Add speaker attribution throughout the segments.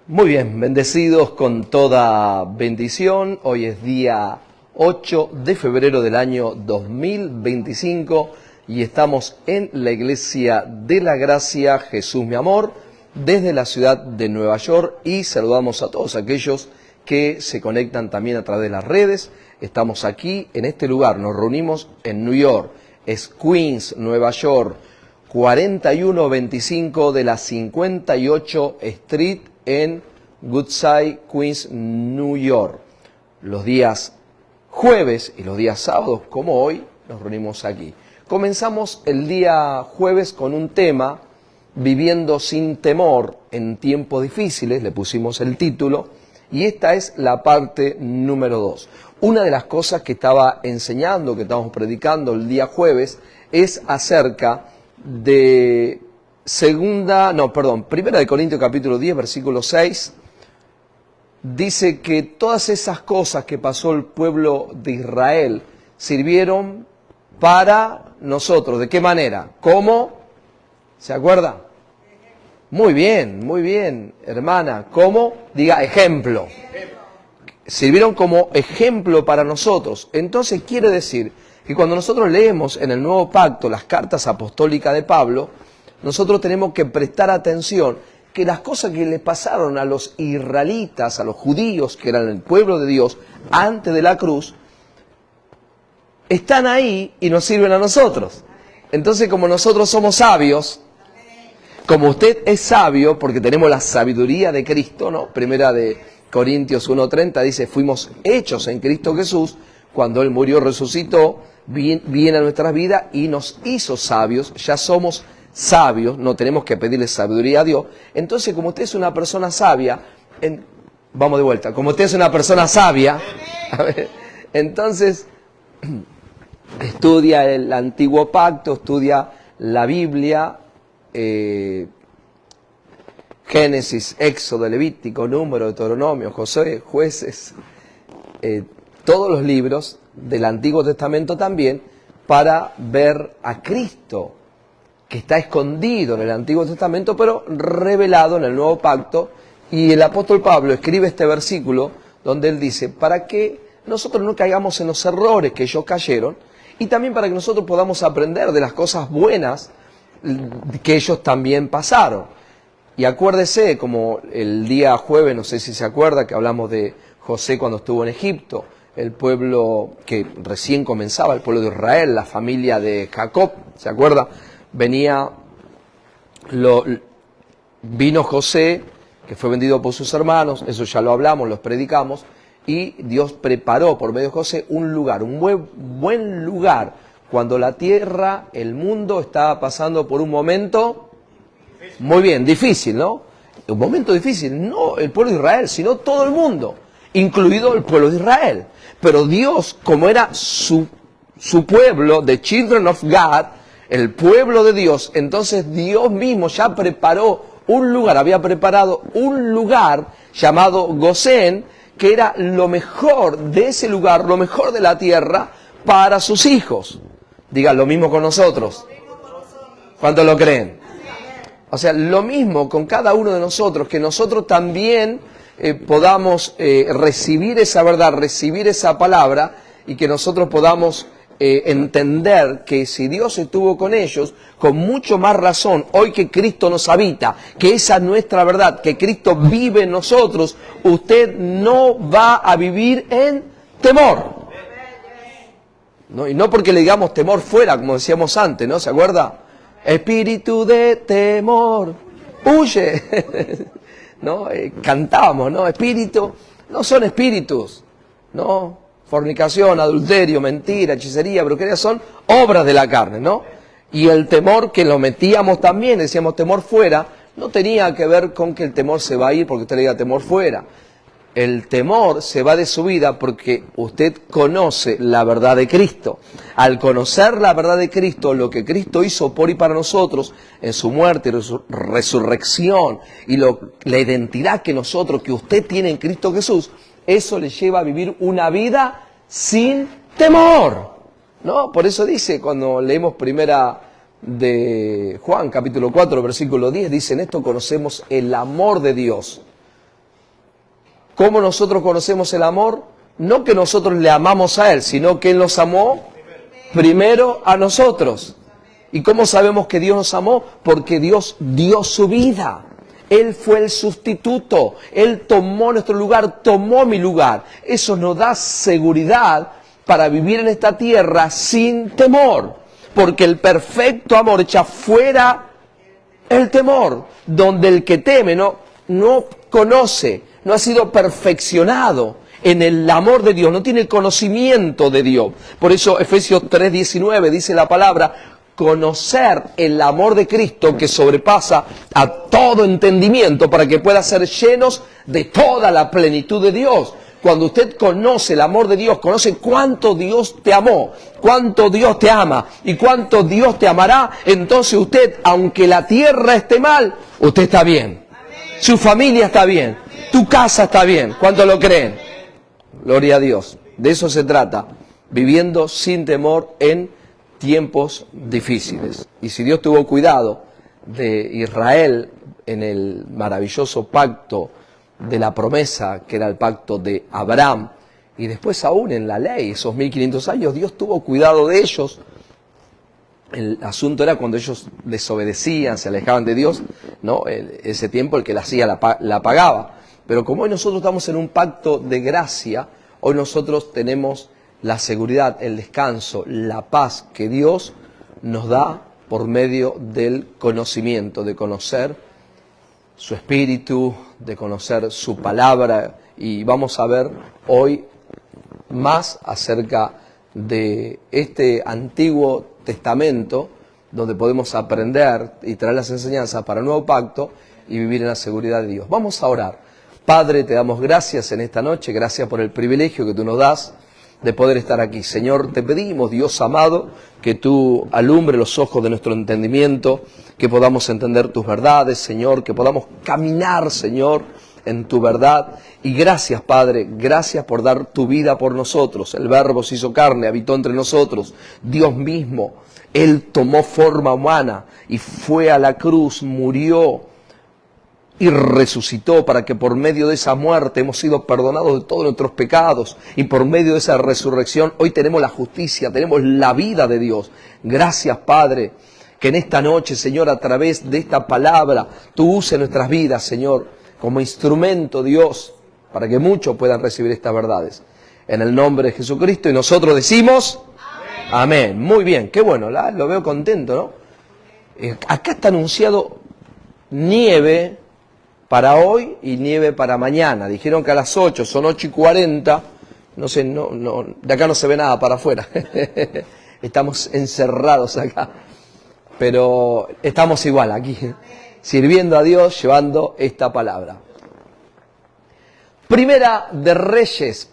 Speaker 1: Muy bien, bendecidos con toda bendición. Hoy es día 8 de febrero del año 2025 y estamos en la Iglesia de la Gracia Jesús mi amor desde la ciudad de Nueva York y saludamos a todos aquellos que se conectan también a través de las redes. Estamos aquí en este lugar, nos reunimos en New York, es Queens, Nueva York, 4125 de la 58 Street en Woodside, Queens, New York. Los días jueves y los días sábados, como hoy, nos reunimos aquí. Comenzamos el día jueves con un tema, Viviendo sin temor en tiempos difíciles, le pusimos el título, y esta es la parte número 2. Una de las cosas que estaba enseñando, que estamos predicando el día jueves, es acerca de Primera de Corintios capítulo 10, versículo 6, dice que todas esas cosas que pasó el pueblo de Israel sirvieron para nosotros. ¿De qué manera? ¿Cómo? ¿Se acuerda? Muy bien, hermana. ¿Cómo? Diga ejemplo. Sirvieron como ejemplo para nosotros. Entonces quiere decir que cuando nosotros leemos en el Nuevo Pacto las cartas apostólicas de Pablo, nosotros tenemos que prestar atención que las cosas que le pasaron a los israelitas, a los judíos, que eran el pueblo de Dios, antes de la cruz, están ahí y nos sirven a nosotros. Entonces, como nosotros somos sabios, como usted es sabio, porque tenemos la sabiduría de Cristo, ¿no? Primera de Corintios 1:30 dice, fuimos hechos en Cristo Jesús, cuando Él murió, resucitó, viene a nuestras vidas y nos hizo sabios, ya somos sabios, no tenemos que pedirle sabiduría a Dios. Entonces, como usted es una persona sabia, vamos de vuelta, como usted es una persona sabia, entonces estudia el Antiguo Pacto, estudia la Biblia, Génesis, Éxodo, Levítico, Número, Deuteronomio, Josué, Jueces, todos los libros del Antiguo Testamento también, para ver a Cristo, que está escondido en el Antiguo Testamento, pero revelado en el Nuevo Pacto. Y el apóstol Pablo escribe este versículo donde él dice, para que nosotros no caigamos en los errores que ellos cayeron, y también para que nosotros podamos aprender de las cosas buenas que ellos también pasaron. Y acuérdese, como el día jueves, no sé si se acuerda, que hablamos de José cuando estuvo en Egipto, el pueblo que recién comenzaba, el pueblo de Israel, la familia de Jacob, ¿se acuerda? Vino José, que fue vendido por sus hermanos, eso ya lo hablamos, los predicamos, y Dios preparó por medio de José un lugar, un buen lugar, cuando la tierra, el mundo estaba pasando por un momento, muy bien, difícil, ¿no? Un momento difícil, no el pueblo de Israel, sino todo el mundo, incluido el pueblo de Israel. Pero Dios, como era su pueblo, the children of God, el pueblo de Dios, entonces Dios mismo ya preparó un lugar, había preparado un lugar llamado Gosén, que era lo mejor de ese lugar, lo mejor de la tierra para sus hijos. Digan, lo mismo con nosotros. ¿Cuántos lo creen? O sea, lo mismo con cada uno de nosotros, que nosotros también podamos recibir esa verdad, recibir esa palabra, y que nosotros podamos entender que si Dios estuvo con ellos, con mucho más razón, hoy que Cristo nos habita, que esa es nuestra verdad, que Cristo vive en nosotros, usted no va a vivir en temor. ¿No? Y no porque le digamos temor fuera, como decíamos antes, ¿no? ¿Se acuerda? Espíritu de temor, huye. ¿No? Cantábamos, ¿no? Espíritu, no son espíritus, ¿no? Fornicación, adulterio, mentira, hechicería, brujería, son obras de la carne, ¿no? Y el temor que lo metíamos también, decíamos temor fuera, no tenía que ver con que el temor se va a ir porque usted le diga temor fuera. El temor se va de su vida porque usted conoce la verdad de Cristo. Al conocer la verdad de Cristo, lo que Cristo hizo por y para nosotros en su muerte y resurrección, y la identidad que usted tiene en Cristo Jesús, eso le lleva a vivir una vida sin temor, ¿no? Por eso dice, cuando leemos primera de Juan, capítulo 4, versículo 10, dice, en esto conocemos el amor de Dios, ¿Cómo nosotros conocemos el amor? No que nosotros le amamos a Él, sino que Él nos amó primero a nosotros. ¿Y cómo sabemos que Dios nos amó? Porque Dios dio su vida. Él fue el sustituto. Él tomó nuestro lugar, tomó mi lugar. Eso nos da seguridad para vivir en esta tierra sin temor. Porque el perfecto amor echa fuera el temor. Donde el que teme no conoce, no ha sido perfeccionado en el amor de Dios, no tiene conocimiento de Dios. Por eso Efesios 3:19 dice la palabra, conocer el amor de Cristo que sobrepasa a todo entendimiento para que pueda ser llenos de toda la plenitud de Dios. Cuando usted conoce el amor de Dios, conoce cuánto Dios te amó, cuánto Dios te ama y cuánto Dios te amará, entonces usted, aunque la tierra esté mal, usted está bien. Su familia está bien, tu casa está bien. ¿Cuántos lo creen? Gloria a Dios. De eso se trata, viviendo sin temor en tiempos difíciles. Y si Dios tuvo cuidado de Israel en el maravilloso pacto de la promesa, que era el pacto de Abraham, y después aún en la ley, esos 1500 años, Dios tuvo cuidado de ellos. El asunto era cuando ellos desobedecían, se alejaban de Dios, ¿no? Ese tiempo el que la hacía la pagaba. Pero como hoy nosotros estamos en un pacto de gracia, hoy nosotros tenemos la seguridad, el descanso, la paz que Dios nos da por medio del conocimiento, de conocer su espíritu, de conocer su palabra. Y vamos a ver hoy más acerca de este Antiguo Testamento, donde podemos aprender y traer las enseñanzas para el nuevo pacto y vivir en la seguridad de Dios. Vamos a orar. Padre, te damos gracias en esta noche, gracias por el privilegio que tú nos das de poder estar aquí. Señor, te pedimos, Dios amado, que tú alumbre los ojos de nuestro entendimiento, que podamos entender tus verdades, Señor, que podamos caminar, Señor, en tu verdad. Y gracias, Padre, gracias por dar tu vida por nosotros. El Verbo se hizo carne, habitó entre nosotros. Dios mismo, Él tomó forma humana y fue a la cruz, murió y resucitó para que por medio de esa muerte hemos sido perdonados de todos nuestros pecados y por medio de esa resurrección hoy tenemos la justicia, tenemos la vida de Dios. Gracias, Padre, que en esta noche, Señor, a través de esta palabra tú uses nuestras vidas, Señor, como instrumento, Dios, para que muchos puedan recibir estas verdades. En el nombre de Jesucristo, y nosotros decimos amén. Amén. Muy bien, qué bueno, lo veo contento, ¿no? Acá está anunciado nieve para hoy y nieve para mañana. Dijeron que a las 8, son 8:40. No sé, de acá no se ve nada para afuera. Estamos encerrados acá. Pero estamos igual aquí, sirviendo a Dios, llevando esta palabra. Primera de Reyes,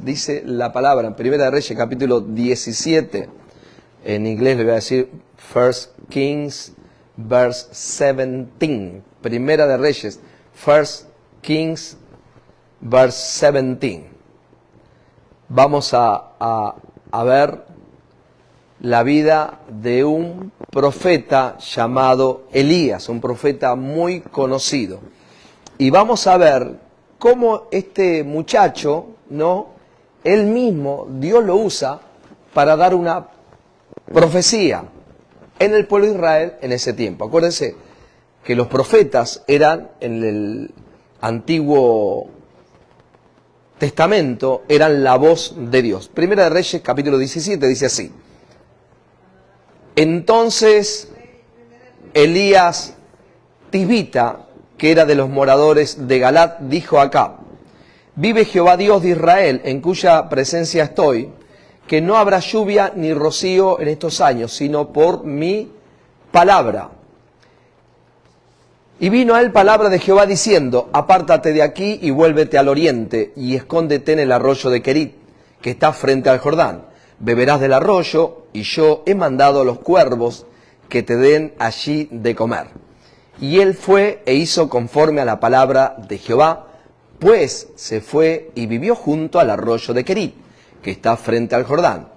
Speaker 1: dice la palabra, en Primera de Reyes, capítulo 17. En inglés le voy a decir First Kings, verse 17. Primera de Reyes, First Kings, verse 17. Vamos a ver la vida de un profeta llamado Elías, un profeta muy conocido. Y vamos a ver cómo este muchacho, ¿no? Él mismo, Dios lo usa para dar una profecía en el pueblo de Israel en ese tiempo. Acuérdense que los profetas eran, en el Antiguo Testamento, eran la voz de Dios. Primera de Reyes, capítulo 17, dice así. Entonces Elías Tisbita, que era de los moradores de Galat, dijo a Acab: vive Jehová Dios de Israel, en cuya presencia estoy, que no habrá lluvia ni rocío en estos años, sino por mi palabra. Y vino a él palabra de Jehová diciendo: apártate de aquí y vuélvete al oriente, y escóndete en el arroyo de Querit, que está frente al Jordán. Beberás del arroyo, y yo he mandado a los cuervos que te den allí de comer. Y él fue e hizo conforme a la palabra de Jehová, pues se fue y vivió junto al arroyo de Querit, que está frente al Jordán.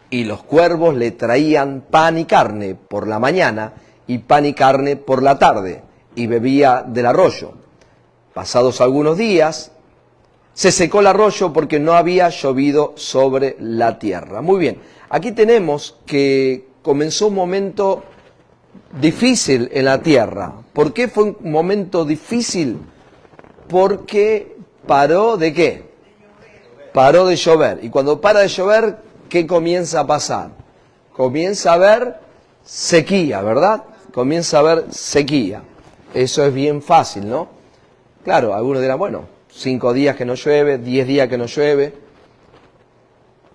Speaker 1: Y los cuervos le traían pan y carne por la mañana, y pan y carne por la tarde, y bebía del arroyo. Pasados algunos días, se secó el arroyo porque no había llovido sobre la tierra. Muy bien, aquí tenemos que comenzó un momento difícil en la tierra. ¿Por qué fue un momento difícil? Porque paró de ¿qué? Paró de llover. Y cuando para de llover, ¿qué comienza a pasar? Comienza a haber sequía, ¿verdad? Comienza a haber sequía. Eso es bien fácil, ¿no? Claro, algunos dirán, bueno, 5 días que no llueve, 10 días que no llueve,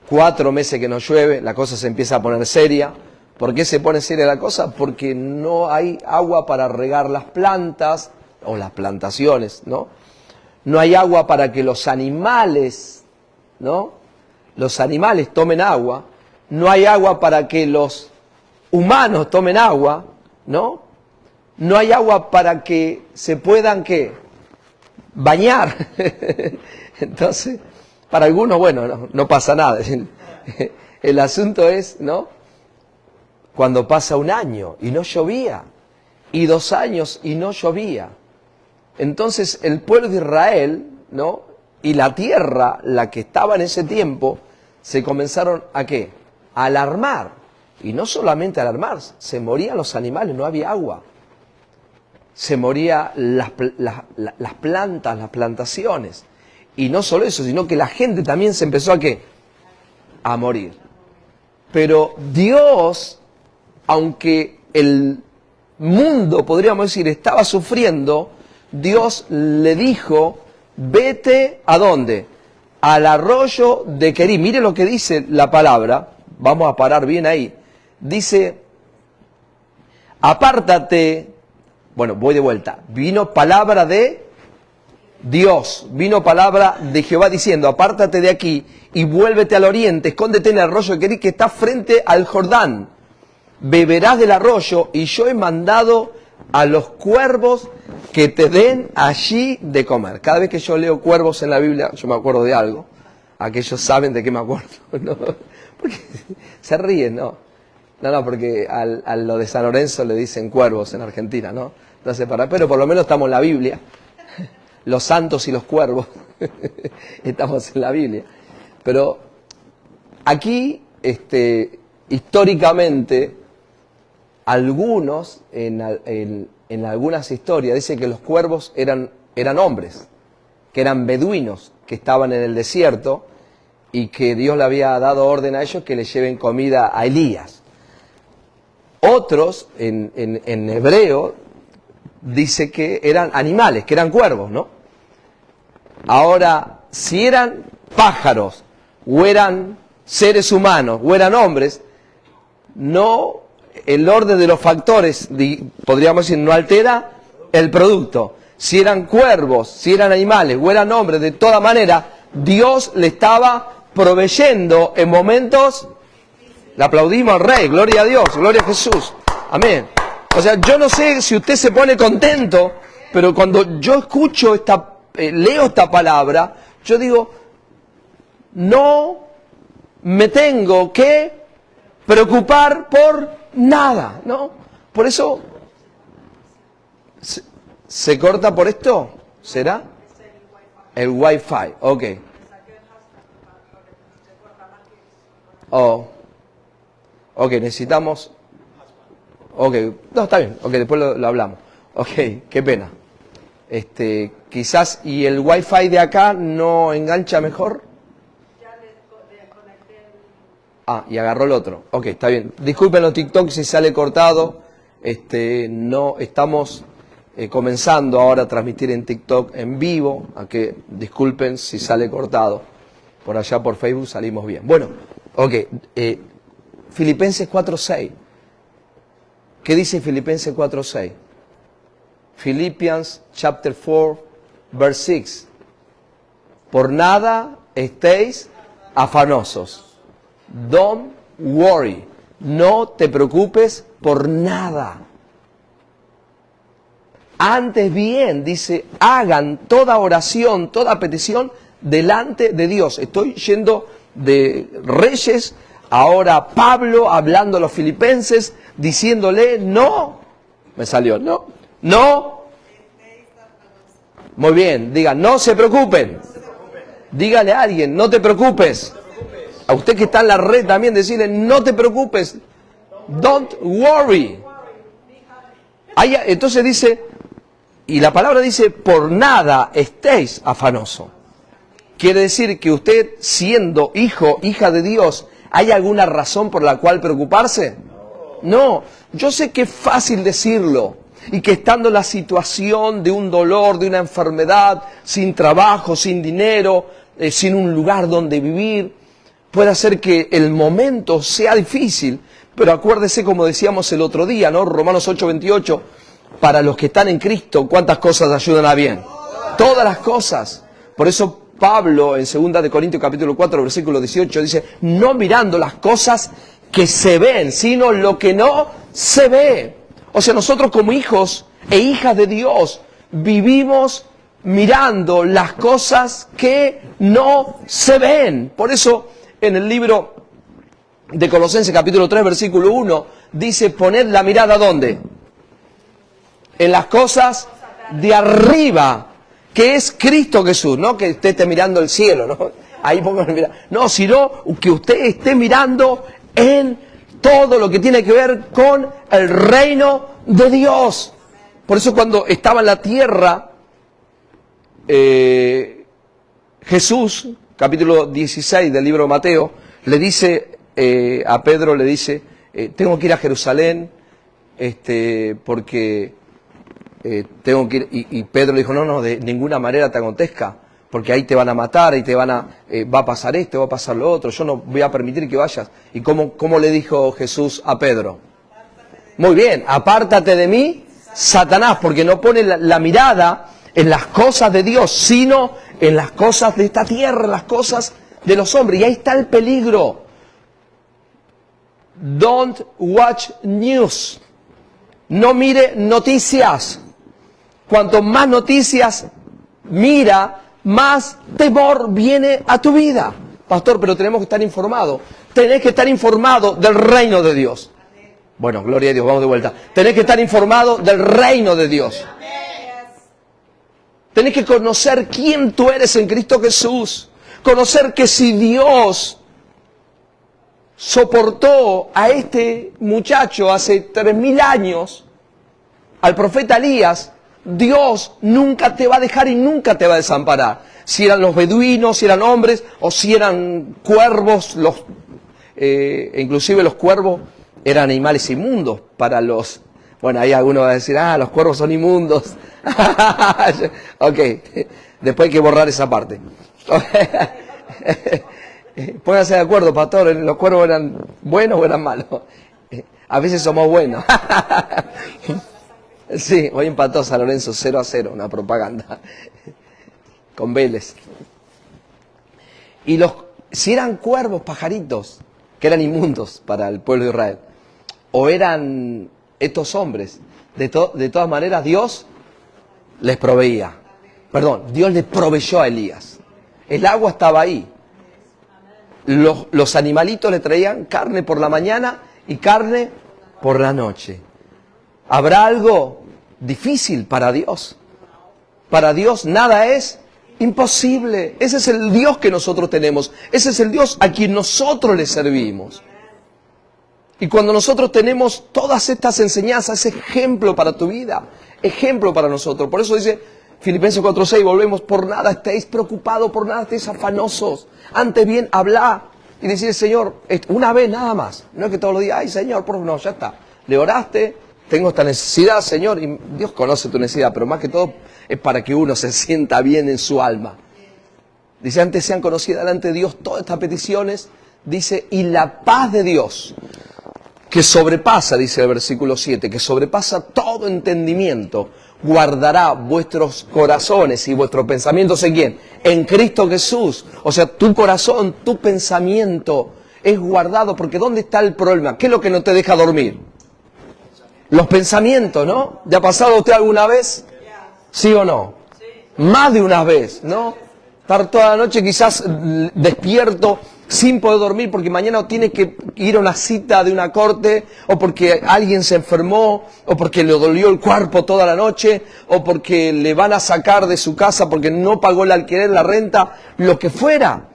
Speaker 1: 4 meses que no llueve, la cosa se empieza a poner seria. ¿Por qué se pone seria la cosa? Porque no hay agua para regar las plantas o las plantaciones, ¿no? No hay agua para que los animales, ¿no? Los animales tomen agua. No hay agua para que los humanos tomen agua, ¿no? No hay agua para que se puedan, ¿qué? Bañar. Entonces, para algunos, bueno, no pasa nada. El asunto es, ¿no? Cuando pasa 1 año y no llovía, y 2 años y no llovía. Entonces el pueblo de Israel, ¿no? Y la tierra, la que estaba en ese tiempo, se comenzaron ¿a qué? A alarmar. Y no solamente a alarmar, se morían los animales, no había agua. Se morían las plantas, las plantaciones. Y no solo eso, sino que la gente también se empezó ¿a qué? A morir. Pero Dios, aunque el mundo, podríamos decir, estaba sufriendo, Dios le dijo, vete ¿a dónde? Al arroyo de Querí. Mire lo que dice la palabra, vamos a parar bien ahí. Dice, apártate, bueno, voy de vuelta, vino palabra de Dios, vino palabra de Jehová diciendo, apártate de aquí y vuélvete al oriente, escóndete en el arroyo de Querí que está frente al Jordán. Beberás del arroyo y yo he mandado a los cuervos que te den allí de comer. Cada vez que yo leo cuervos en la Biblia, yo me acuerdo de algo. Aquellos saben de qué me acuerdo, ¿no? Porque se ríen, ¿no? No, porque a lo de San Lorenzo le dicen cuervos en Argentina, ¿no? Entonces, pero por lo menos estamos en la Biblia. Los santos y los cuervos, estamos en la Biblia. Pero aquí, históricamente, algunos, en algunas historias, dicen que los cuervos eran hombres, que eran beduinos, que estaban en el desierto y que Dios le había dado orden a ellos que le lleven comida a Elías. Otros, en hebreo, dice que eran animales, que eran cuervos, ¿no? Ahora, si eran pájaros, o eran seres humanos, o eran hombres, no, el orden de los factores, podríamos decir, no altera el producto. Si eran cuervos, si eran animales, o eran hombres, de toda manera, Dios le estaba proveyendo en momentos. Le aplaudimos al Rey, gloria a Dios, gloria a Jesús, amén. O sea, yo no sé si usted se pone contento, pero cuando yo escucho leo esta palabra, yo digo, no me tengo que preocupar por nada, ¿no? Por eso, ¿se corta por esto? ¿Será? El Wi-Fi, ok. Oh. Ok, necesitamos. Ok, no, está bien, ok, después lo hablamos. Ok, qué pena. Quizás, ¿y el Wi-Fi de acá no engancha mejor? Ya le conecté y agarró el otro. Ok, está bien. Disculpen los TikTok si sale cortado. No estamos comenzando ahora a transmitir en TikTok en vivo, a que disculpen si sale cortado. Por allá por Facebook salimos bien. Bueno, ok. Filipenses 4:6. ¿Qué dice Filipenses 4:6? Philippians chapter 4, verse 6. Por nada estéis afanosos. Don't worry. No te preocupes por nada. Antes bien, dice, hagan toda oración, toda petición delante de Dios. Estoy yendo de Reyes. Ahora Pablo hablando a los filipenses, diciéndole, no, me salió, no, Muy bien, digan, no se preocupen. Dígale a alguien, no te preocupes. A usted que está en la red también, decirle, no te preocupes. Don't worry. Entonces dice, y la palabra dice, por nada estéis afanoso. Quiere decir que usted, siendo hijo, hija de Dios, ¿hay alguna razón por la cual preocuparse? No, yo sé que es fácil decirlo y que estando en la situación de un dolor, de una enfermedad, sin trabajo, sin dinero, sin un lugar donde vivir, puede hacer que el momento sea difícil. Pero acuérdese, como decíamos el otro día, ¿no? Romanos 8:28, para los que están en Cristo, ¿cuántas cosas ayudan a bien? Todas las cosas. Por eso Pablo, en 2 de Corintios capítulo 4, versículo 18, dice, no mirando las cosas que se ven, sino lo que no se ve. O sea, nosotros como hijos e hijas de Dios vivimos mirando las cosas que no se ven. Por eso en el libro de Colosenses capítulo 3, versículo 1, dice, poned la mirada ¿dónde? En las cosas de arriba, que es Cristo Jesús, no que usted esté mirando el cielo, ¿no? Ahí pongo la mirada. No, sino que usted esté mirando en todo lo que tiene que ver con el reino de Dios. Por eso cuando estaba en la tierra, Jesús, capítulo 16 del libro de Mateo, le dice a Pedro, le dice, tengo que ir a Jerusalén, porque tengo que ir, y Pedro le dijo, no, de ninguna manera te acontezca, porque ahí te van a matar, ahí va a pasar esto, va a pasar lo otro, yo no voy a permitir que vayas. ¿Y cómo le dijo Jesús a Pedro? Muy bien, apártate de mí, Satanás, porque no pone la mirada en las cosas de Dios, sino en las cosas de esta tierra, las cosas de los hombres. Y ahí está el peligro. Don't watch news. No mire noticias. Cuanto más noticias mira, más temor viene a tu vida. Pastor, pero tenemos que estar informados. Tenés que estar informado del reino de Dios. Bueno, gloria a Dios, vamos de vuelta. Tenés que estar informado del reino de Dios. Tenés que conocer quién tú eres en Cristo Jesús. Conocer que si Dios soportó a este muchacho hace 3000 años, al profeta Elías, Dios nunca te va a dejar y nunca te va a desamparar. Si eran los beduinos, si eran hombres, o si eran cuervos, inclusive los cuervos eran animales inmundos para los... Bueno, ahí alguno va a decir, los cuervos son inmundos. Ok, después hay que borrar esa parte. Pónganse de acuerdo, pastor, ¿los cuervos eran buenos o eran malos? A veces somos buenos. Sí, hoy empató San Lorenzo 0-0, una propaganda. Con Vélez. Y si eran cuervos, pajaritos, que eran inmundos para el pueblo de Israel, o eran estos hombres, de todas maneras Dios les proveía. Dios les proveyó a Elías. El agua estaba ahí. Los animalitos le traían carne por la mañana y carne por la noche. ¿Habrá algo difícil para Dios? Para Dios nada es imposible. Ese es el Dios que nosotros tenemos. Ese es el Dios a quien nosotros le servimos. Y cuando nosotros tenemos todas estas enseñanzas, es ejemplo para tu vida, ejemplo para nosotros. Por eso dice Filipenses 4:6, volvemos, por nada estéis preocupados, por nada estéis afanosos. Antes bien, hablá y decir, Señor, una vez nada más. No es que todos los días, ay Señor, no, ya está. Le oraste, tengo esta necesidad, Señor, y Dios conoce tu necesidad, pero más que todo es para que uno se sienta bien en su alma. Dice, antes sean conocidas delante de Dios todas estas peticiones, dice, y la paz de Dios, que sobrepasa, dice el versículo 7, que sobrepasa todo entendimiento, guardará vuestros corazones y vuestros pensamientos ¿en quién? En Cristo Jesús. O sea, tu corazón, tu pensamiento es guardado, porque ¿dónde está el problema? ¿Qué es lo que no te deja dormir? Los pensamientos, ¿no? ¿Ya ha pasado a usted alguna vez? ¿Sí o no? Más de una vez, ¿no? Estar toda la noche quizás despierto sin poder dormir porque mañana tiene que ir a una cita de una corte, o porque alguien se enfermó, o porque le dolió el cuerpo toda la noche, o porque le van a sacar de su casa porque no pagó el alquiler, la renta, lo que fuera.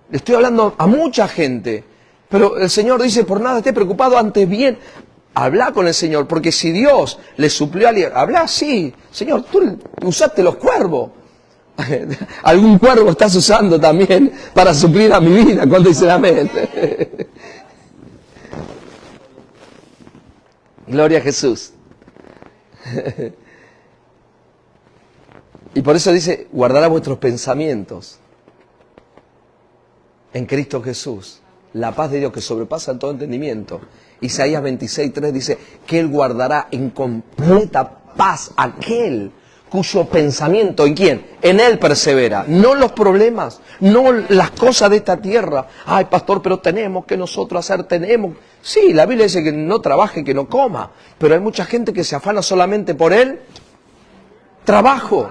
Speaker 1: Le estoy hablando a mucha gente. Pero el Señor dice, por nada esté preocupado, antes bien, habla con el Señor, porque si Dios le suplió a alguien, habla así, Señor, tú usaste los cuervos. Algún cuervo estás usando también para suplir a mi vida. ¿Cuándo dicen amén? Gloria a Jesús. Y por eso dice, guardará vuestros pensamientos en Cristo Jesús. La paz de Dios que sobrepasa todo entendimiento. Isaías 26:3 dice que Él guardará en completa paz aquel cuyo pensamiento, ¿en quién? En Él persevera. No los problemas, no las cosas de esta tierra. Ay, pastor, pero tenemos que nosotros hacer, tenemos. Sí, la Biblia dice que no trabaje, que no coma. Pero hay mucha gente que se afana solamente por el trabajo.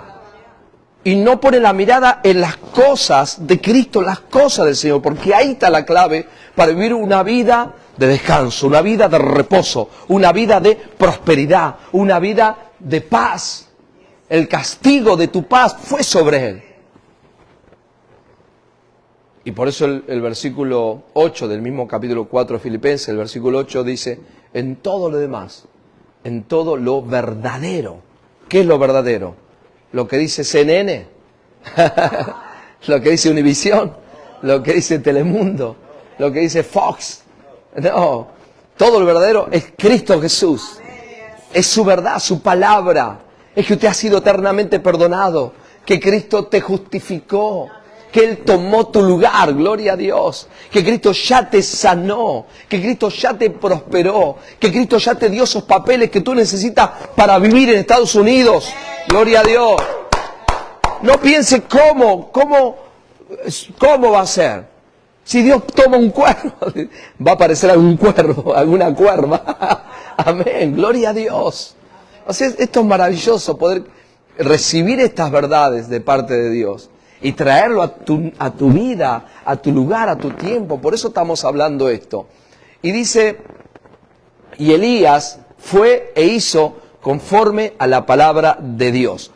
Speaker 1: Y no pone la mirada en las cosas de Cristo, las cosas del Señor. Porque ahí está la clave para vivir una vida de descanso, una vida de reposo, una vida de prosperidad, una vida de paz. El castigo de tu paz fue sobre él. Y por eso el versículo 8 del mismo capítulo 4 de Filipenses, el versículo 8 dice, en todo lo demás, en todo lo verdadero. ¿Qué es lo verdadero? Lo que dice CNN, lo que dice Univisión, lo que dice Telemundo, lo que dice Fox. No, todo lo verdadero es Cristo Jesús. Es su verdad, su palabra. Es que usted ha sido eternamente perdonado, que Cristo te justificó, que Él tomó tu lugar, gloria a Dios, que Cristo ya te sanó, que Cristo ya te prosperó, que Cristo ya te dio esos papeles que tú necesitas para vivir en Estados Unidos, gloria a Dios. No piense cómo va a ser. Si Dios toma un cuervo, va a aparecer algún cuervo, alguna cuerva. Amén, gloria a Dios. O sea, esto es maravilloso, poder recibir estas verdades de parte de Dios y traerlo a tu vida, a tu lugar, a tu tiempo. Por eso estamos hablando esto. Y dice, y Elías fue e hizo conforme a la palabra de Dios.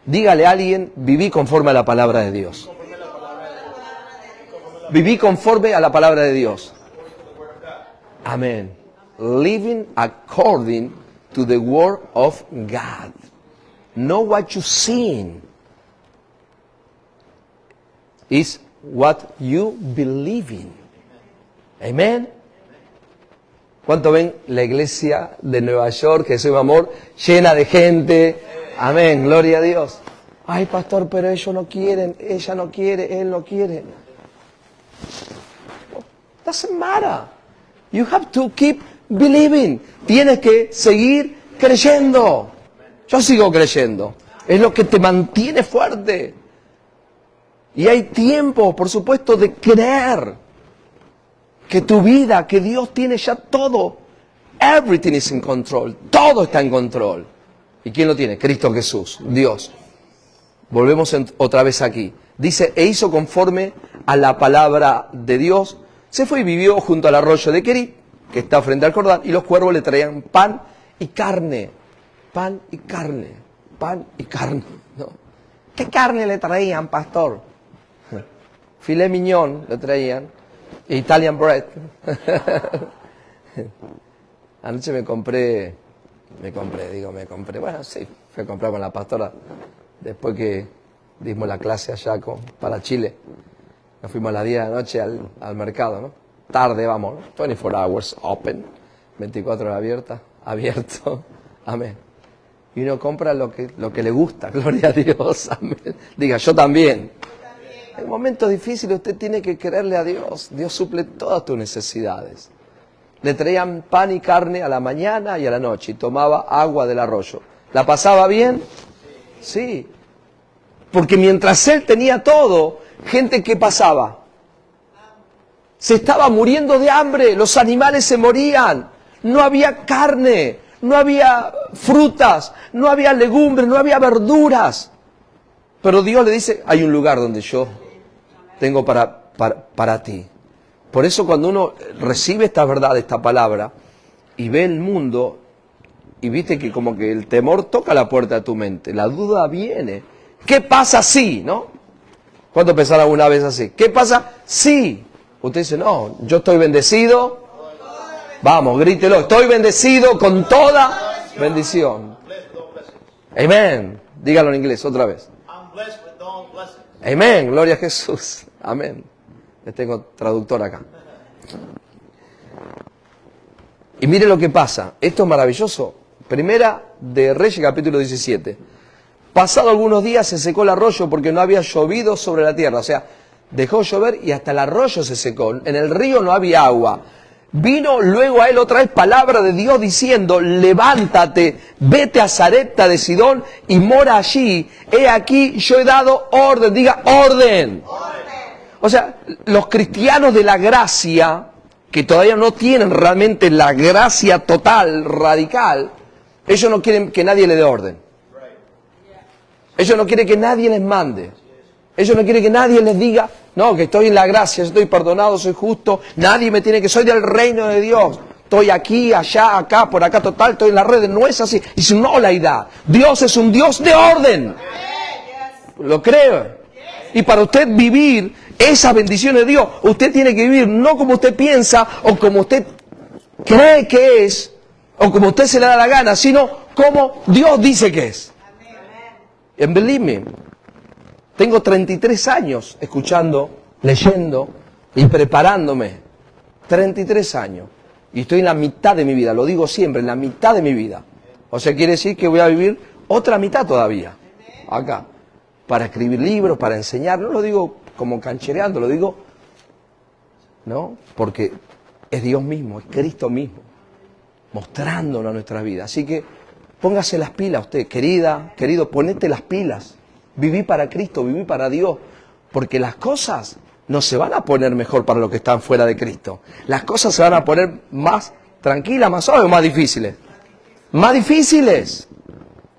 Speaker 1: Dígale a alguien, viví conforme a la palabra de Dios. Viví conforme a la palabra de Dios. Amén. Living according to the word of God. Know what you sing is what you believe in. Amen. ¿Cuánto ven la iglesia de Nueva York, Jesús y Amor, llena de gente? Amén, gloria a Dios. Ay, pastor, pero ellos no quieren, ella no quiere, él no quiere. Doesn't matter. You have to keep believing. Tienes que seguir creyendo. Yo sigo creyendo. Es lo que te mantiene fuerte. Y hay tiempo, por supuesto, de creer que tu vida, que Dios tiene ya todo. Everything is in control. Todo está en control. ¿Y quién lo tiene? Cristo Jesús, Dios. Volvemos otra vez aquí. Dice, e hizo conforme a la palabra de Dios. Se fue y vivió junto al arroyo de Querit, que está frente al Jordán, y los cuervos le traían pan y carne. Pan y carne. Pan y carne. ¿No? ¿Qué carne le traían, pastor? Filet mignon le traían. Italian bread. Anoche me compré. Bueno, sí, fui a comprar con la pastora. Después que dimos la clase allá para Chile. Nos fuimos a las 10 de la noche al mercado, ¿no? Tarde, vamos, ¿no? 24 hours open, 24 horas abierto, amén. Y uno compra lo que le gusta, gloria a Dios, amén. Diga, yo también. En momentos difíciles usted tiene que creerle a Dios. Dios suple todas tus necesidades. Le traían pan y carne a la mañana y a la noche y tomaba agua del arroyo. ¿La pasaba bien? Sí. Porque mientras él tenía todo, gente que pasaba. Se estaba muriendo de hambre, los animales se morían, no había carne, no había frutas, no había legumbres, no había verduras. Pero Dios le dice, hay un lugar donde yo tengo para ti. Por eso cuando uno recibe esta verdad, esta palabra, y ve el mundo, y viste que como que el temor toca la puerta de tu mente, la duda viene. ¿Qué pasa si, no? ¿Cuánto pensaron alguna vez así? ¿Qué pasa si? Usted dice, no, yo estoy bendecido. Vamos, grítelo, estoy bendecido con toda bendición. Amén. Dígalo en inglés otra vez. Amén, gloria a Jesús. Amén. Les tengo traductor acá. Y mire lo que pasa. Esto es maravilloso. Primera de Reyes, capítulo 17. Pasado algunos días se secó el arroyo porque no había llovido sobre la tierra. O sea, dejó llover y hasta el arroyo se secó. En el río no había agua. Vino luego a él otra vez palabra de Dios diciendo, levántate, vete a Sarepta de Sidón y mora allí. He aquí, yo he dado orden. Diga, orden. O sea, los cristianos de la gracia, que todavía no tienen realmente la gracia total, radical, ellos no quieren que nadie les dé orden. Ellos no quieren que nadie les mande. Ellos no quieren que nadie les diga, no, que estoy en la gracia, estoy perdonado, soy justo, nadie me tiene que, soy del reino de Dios. Estoy aquí, allá, acá, por acá, total, estoy en la red, no es así. Es no la idea. Dios es un Dios de orden. ¿Lo cree? Y para usted vivir esa bendición de Dios, usted tiene que vivir no como usted piensa o como usted cree que es, o como usted se le da la gana, sino como Dios dice que es. And believe me, tengo 33 años escuchando, leyendo y preparándome. 33 años. Y estoy en la mitad de mi vida, lo digo siempre, en la mitad de mi vida. O sea, quiere decir que voy a vivir otra mitad todavía, acá. Para escribir libros, para enseñar, no lo digo como canchereando, lo digo, ¿no? Porque es Dios mismo, es Cristo mismo, mostrándolo a nuestra vida. Así que póngase las pilas usted, querida, querido, ponete las pilas. Viví para Cristo, viví para Dios, porque las cosas no se van a poner mejor para los que están fuera de Cristo. Las cosas se van a poner más tranquilas, más suaves o más difíciles. Más difíciles.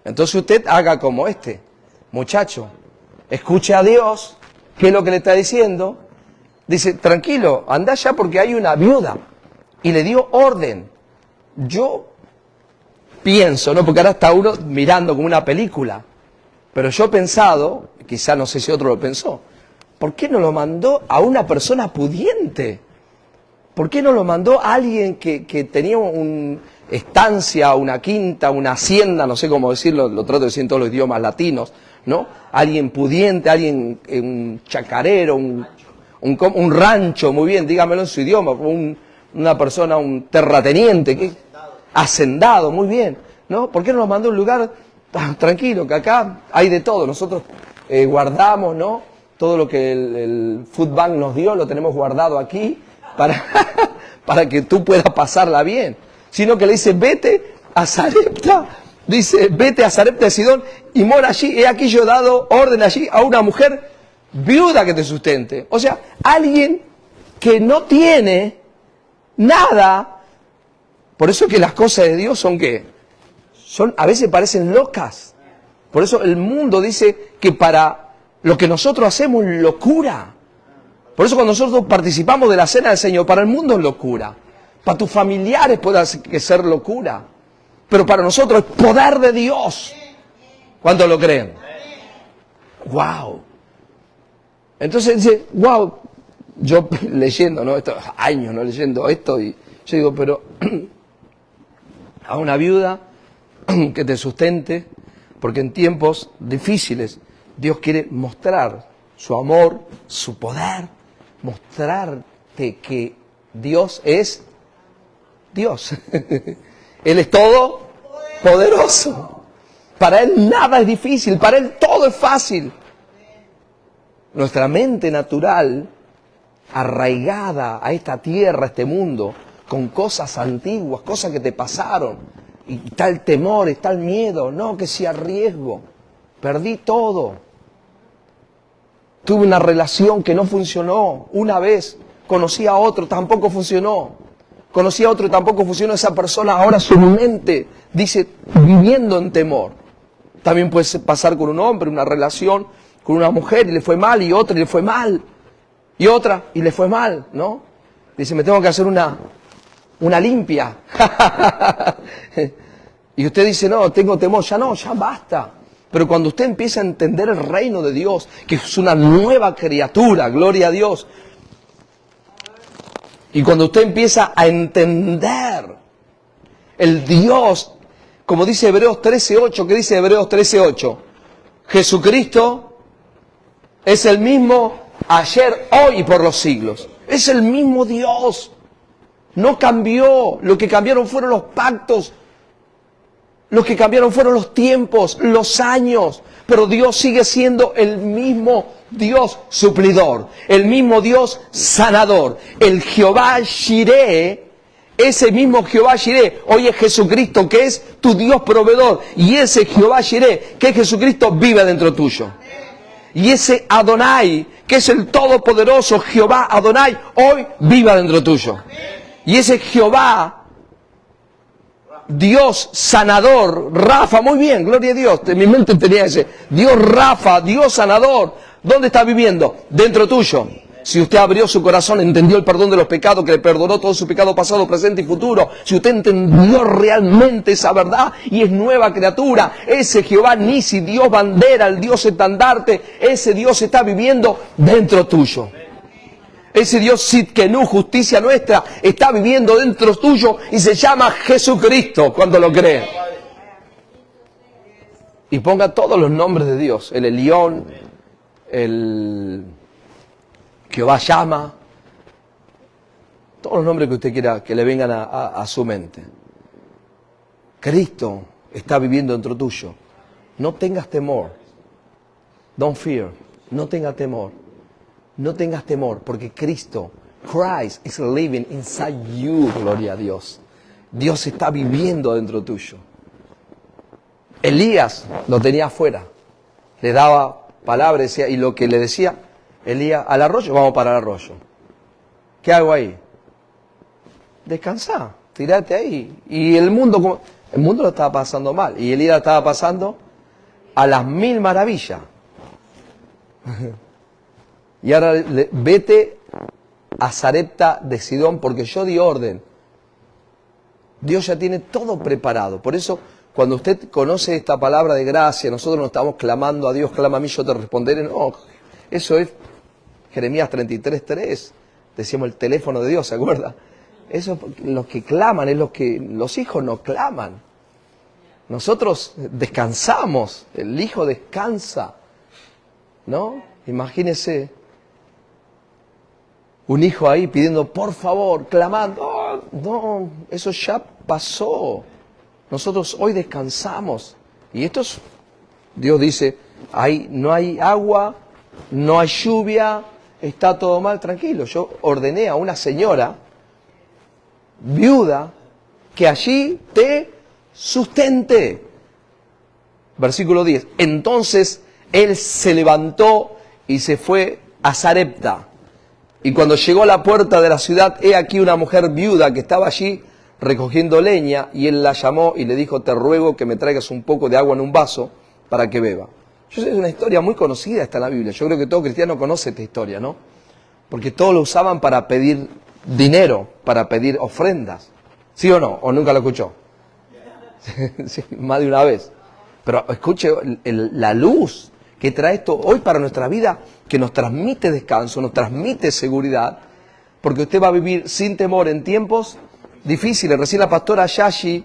Speaker 1: Entonces usted haga como este muchacho, escuche a Dios, ¿qué es lo que le está diciendo? Dice, tranquilo, anda allá porque hay una viuda. Y le dio orden. Yo pienso, ¿no? Porque ahora está uno mirando como una película. Pero yo he pensado, quizá no sé si otro lo pensó, ¿por qué no lo mandó a una persona pudiente? ¿Por qué no lo mandó a alguien que tenía una estancia, una quinta, una hacienda, no sé cómo decirlo, lo trato de decir en todos los idiomas latinos, ¿no? Alguien pudiente, alguien, un chacarero, un rancho, muy bien, dígamelo en su idioma, una persona, un terrateniente, hacendado, muy bien, ¿no? ¿Por qué no lo mandó a un lugar tranquilo, que acá hay de todo? Nosotros guardamos, ¿no? Todo lo que el Food Bank nos dio, lo tenemos guardado aquí para que tú puedas pasarla bien. Sino que le dice, vete a Sarepta, dice, vete a Sarepta de Sidón y mora allí. He aquí yo he dado orden allí a una mujer viuda que te sustente. O sea, alguien que no tiene nada. Por eso es que las cosas de Dios son ¿qué? A veces parecen locas. Por eso el mundo dice que para lo que nosotros hacemos es locura. Por eso cuando nosotros participamos de la cena del Señor, para el mundo es locura. Para tus familiares puede ser locura. Pero para nosotros es poder de Dios. ¿Cuántos lo creen? ¡Wow! Entonces dice, wow, yo leyendo, ¿no? Estos años, ¿no? Leyendo esto y yo digo, pero a una viuda que te sustente, porque en tiempos difíciles Dios quiere mostrar su amor, su poder, mostrarte que Dios es Dios. Él es todo poderoso. Para Él nada es difícil, para Él todo es fácil. Nuestra mente natural, arraigada a esta tierra, a este mundo, con cosas antiguas, cosas que te pasaron, y está el temor, está el miedo, no, que si arriesgo, perdí todo. Tuve una relación que no funcionó, una vez conocí a otro, tampoco funcionó. Conocí a otro y tampoco funcionó. Esa persona ahora su mente dice, viviendo en temor. También puede pasar con un hombre, una relación con una mujer y le fue mal, y otra y le fue mal, y otra y le fue mal, ¿no? Dice, me tengo que hacer una limpia. Y usted dice, no, tengo temor. Ya no, ya basta. Pero cuando usted empieza a entender el reino de Dios, que es una nueva criatura, gloria a Dios. Y cuando usted empieza a entender el Dios, como dice Hebreos 13:8, ¿qué dice Hebreos 13:8? Jesucristo es el mismo ayer, hoy y por los siglos. Es el mismo Dios. No cambió. Lo que cambiaron fueron los pactos. Lo que cambiaron fueron los tiempos, los años. Pero Dios sigue siendo el mismo Dios suplidor. El mismo Dios sanador. El Jehová Jireh, ese mismo Jehová Jireh, hoy es Jesucristo, que es tu Dios proveedor. Y ese Jehová Jireh, que es Jesucristo, vive dentro tuyo. Y ese Adonai, que es el todopoderoso Jehová Adonai, hoy vive dentro tuyo. Y ese Jehová, Dios sanador, Rafa, muy bien, gloria a Dios, en mi mente tenía ese, Dios Rafa, Dios sanador, ¿dónde está viviendo? Dentro tuyo. Si usted abrió su corazón, entendió el perdón de los pecados, que le perdonó todo su pecado pasado, presente y futuro. Si usted entendió realmente esa verdad y es nueva criatura, ese Jehová Nisi, Dios bandera, el Dios estandarte, ese Dios está viviendo dentro tuyo. Ese Dios Sidkenu, justicia nuestra, está viviendo dentro tuyo y se llama Jesucristo cuando lo cree. Y ponga todos los nombres de Dios, el Elión, el Jehová llama, todos los nombres que usted quiera que le vengan a su mente. Cristo está viviendo dentro tuyo. No tengas temor. Don't fear. No tengas temor. No tengas temor, porque Cristo, Christ, is living inside you, gloria a Dios. Dios está viviendo dentro tuyo. Elías lo tenía afuera. Le daba palabras, decía, y lo que le decía, Elías, al arroyo, vamos para el arroyo. ¿Qué hago ahí? Descansá, tirate ahí. Y el mundo lo estaba pasando mal. Y Elías estaba pasando a las 1000 maravillas. Y ahora vete a Sarepta de Sidón, porque yo di orden. Dios ya tiene todo preparado. Por eso, cuando usted conoce esta palabra de gracia, nosotros no estamos clamando a Dios, clama a mí, yo te responderé. No, eso es Jeremías 33:3. Decíamos el teléfono de Dios, ¿se acuerda? Eso es los que claman, es lo que los hijos no claman. Nosotros descansamos, el hijo descansa, ¿no? Imagínese un hijo ahí pidiendo por favor, clamando. Oh, no, eso ya pasó. Nosotros hoy descansamos. Y esto es, Dios dice, no hay agua, no hay lluvia, está todo mal, tranquilo. Yo ordené a una señora viuda que allí te sustente. Versículo 10. Entonces él se levantó y se fue a Sarepta. Y cuando llegó a la puerta de la ciudad, he aquí una mujer viuda que estaba allí recogiendo leña, y él la llamó y le dijo, te ruego que me traigas un poco de agua en un vaso para que beba. Yo sé, es una historia muy conocida, está en la Biblia. Yo creo que todo cristiano conoce esta historia, ¿no? Porque todos lo usaban para pedir dinero, para pedir ofrendas. ¿Sí o no? ¿O nunca lo escuchó? Sí, más de una vez. Pero escuche la luz que trae esto hoy para nuestra vida, que nos transmite descanso, nos transmite seguridad, porque usted va a vivir sin temor en tiempos difíciles. Recién la pastora Yashi,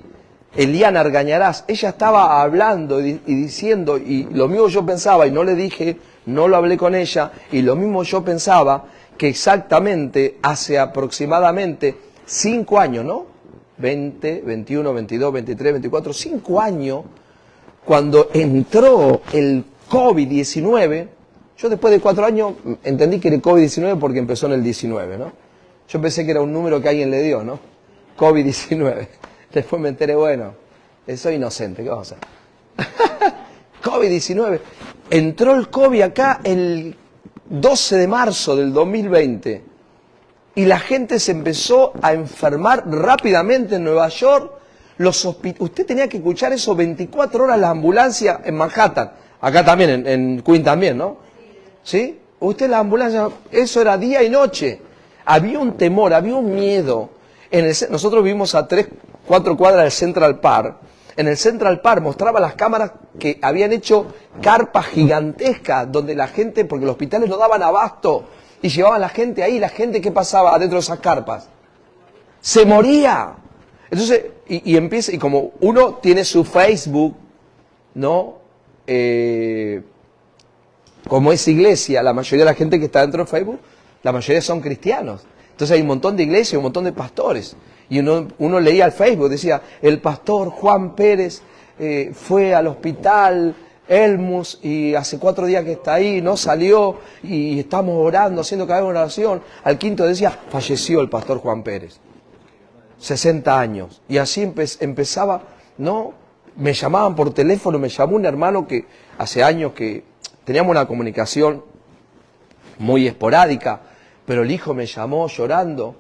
Speaker 1: Eliana Argañarás, ella estaba hablando y diciendo, y lo mismo yo pensaba, y no le dije, no lo hablé con ella, y lo mismo yo pensaba, que exactamente hace aproximadamente 5 años, ¿no? 20, 21, 22, 23, 24, 5 años, cuando entró el COVID-19, yo después de 4 años entendí que era COVID-19 porque empezó en el 19, ¿no? Yo pensé que era un número que alguien le dio, ¿no? COVID-19. Después me enteré, bueno, soy inocente, ¿qué vamos a hacer? COVID-19. Entró el COVID acá el 12 de marzo del 2020 y la gente se empezó a enfermar rápidamente en Nueva York. Usted tenía que escuchar eso 24 horas la ambulancia en Manhattan. Acá también, en Queens también, ¿no? ¿Sí? Usted la ambulancia, eso era día y noche. había un temor, había un miedo. Nosotros vivimos a 3, 4 cuadras del Central Park. En el Central Park mostraba las cámaras que habían hecho carpas gigantescas donde la gente, porque los hospitales no daban abasto, y llevaban la gente ahí. La gente, ¿qué pasaba adentro de esas carpas? Se moría. Entonces, empieza, y como uno tiene su Facebook, ¿no? Como es iglesia, la mayoría de la gente que está dentro de Facebook, la mayoría son cristianos. Entonces hay un montón de iglesias, un montón de pastores. Y uno leía el Facebook, decía, el pastor Juan Pérez fue al hospital Elmus y hace 4 días que está ahí, no salió y estamos orando, haciendo cada vez una oración. Al quinto decía, falleció el pastor Juan Pérez. 60 años. Y así empezaba, ¿no? Me llamaban por teléfono, me llamó un hermano que hace años que teníamos una comunicación muy esporádica, pero el hijo me llamó llorando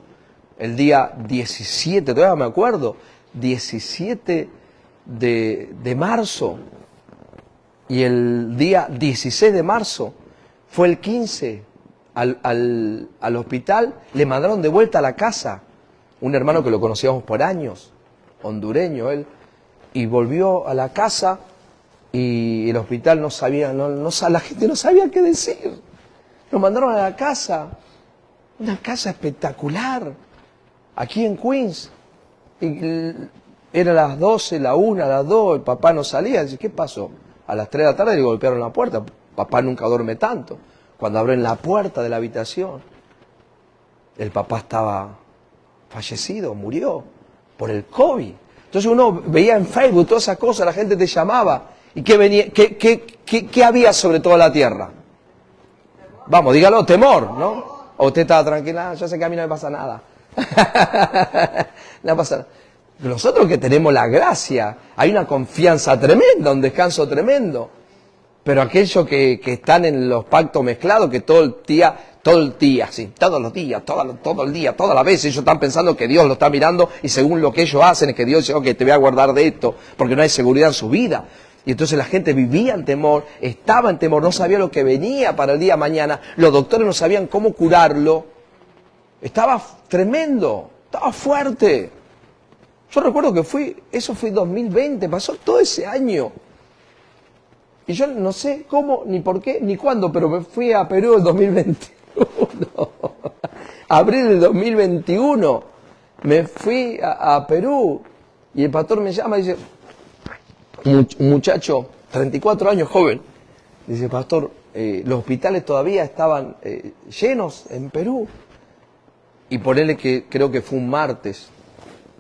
Speaker 1: el día 17, todavía me acuerdo, 17 de marzo, y el día 16 de marzo fue el 15 al hospital, le mandaron de vuelta a la casa, un hermano que lo conocíamos por años, hondureño él, y volvió a la casa y el hospital no sabía, la gente no sabía qué decir. Nos mandaron a la casa, una casa espectacular, aquí en Queens. Y era las 12, la 1, las 2, el papá no salía. Dice, ¿qué pasó? A las 3 de la tarde le golpearon la puerta. Papá nunca duerme tanto. Cuando abren la puerta de la habitación, el papá estaba fallecido, murió por el COVID. Entonces uno veía en Facebook todas esas cosas, la gente te llamaba. ¿Y qué había sobre toda la tierra? Vamos, dígalo, temor, ¿no? O usted estaba tranquila, yo sé que a mí no me pasa nada. No pasa nada. Nosotros que tenemos la gracia, hay una confianza tremenda, un descanso tremendo. Pero aquellos que están en los pactos mezclados, que todo el día, sí, todos los días, todo el día, todas las veces, ellos están pensando que Dios lo está mirando y según lo que ellos hacen es que Dios dice, ok, te voy a guardar de esto, porque no hay seguridad en su vida. Y entonces la gente vivía en temor, estaba en temor, no sabía lo que venía para el día de mañana, los doctores no sabían cómo curarlo. Estaba tremendo, estaba fuerte. Yo recuerdo que eso fue 2020, pasó todo ese año. Y yo no sé cómo, ni por qué, ni cuándo, pero me fui a Perú en 2021. Abril del 2021. Me fui a Perú y el pastor me llama y dice, un muchacho, 34 años, joven, dice, pastor, los hospitales todavía estaban llenos en Perú. Y ponele que creo que fue un martes,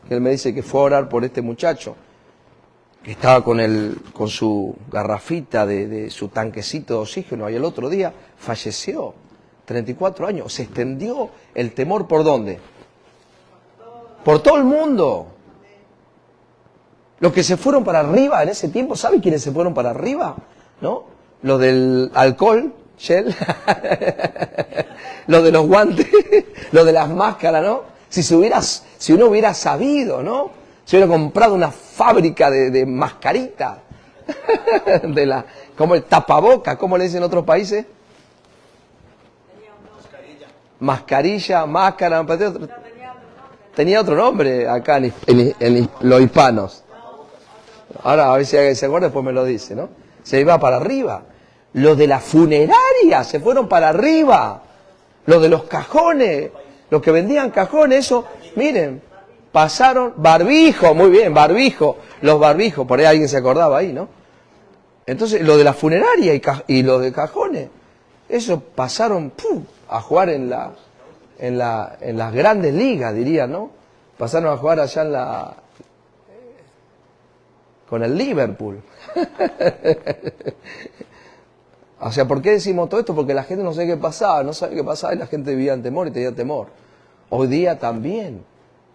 Speaker 1: que él me dice que fue a orar por este muchacho, que estaba con su garrafita de su tanquecito de oxígeno, y el otro día falleció, 34 años, se extendió el temor, ¿por dónde? Por todo el mundo. Los que se fueron para arriba en ese tiempo, ¿sabe quiénes se fueron para arriba? ¿No? Los del alcohol, Shell, los de los guantes, los de las máscaras, ¿no? Si uno hubiera sabido, ¿no? Si hubiera comprado una fábrica de mascaritas, como el tapaboca, ¿cómo le dicen en otros países? Mascarilla, máscara, tenía otro nombre acá en los hispanos. Ahora, a ver si alguien se acuerda, después me lo dice, ¿no? Se iba para arriba. Los de la funeraria se fueron para arriba. Los de los cajones, los que vendían cajones, eso, miren, pasaron, barbijo, muy bien, barbijo, los barbijos, por ahí alguien se acordaba ahí, ¿no? Entonces, lo de la funeraria y los de cajones, eso pasaron a jugar en las grandes ligas, diría, ¿no? Pasaron a jugar allá con el Liverpool. O sea, ¿por qué decimos todo esto? Porque la gente no sabe qué pasaba, no sabe qué pasaba y la gente vivía en temor y tenía temor. Hoy día también.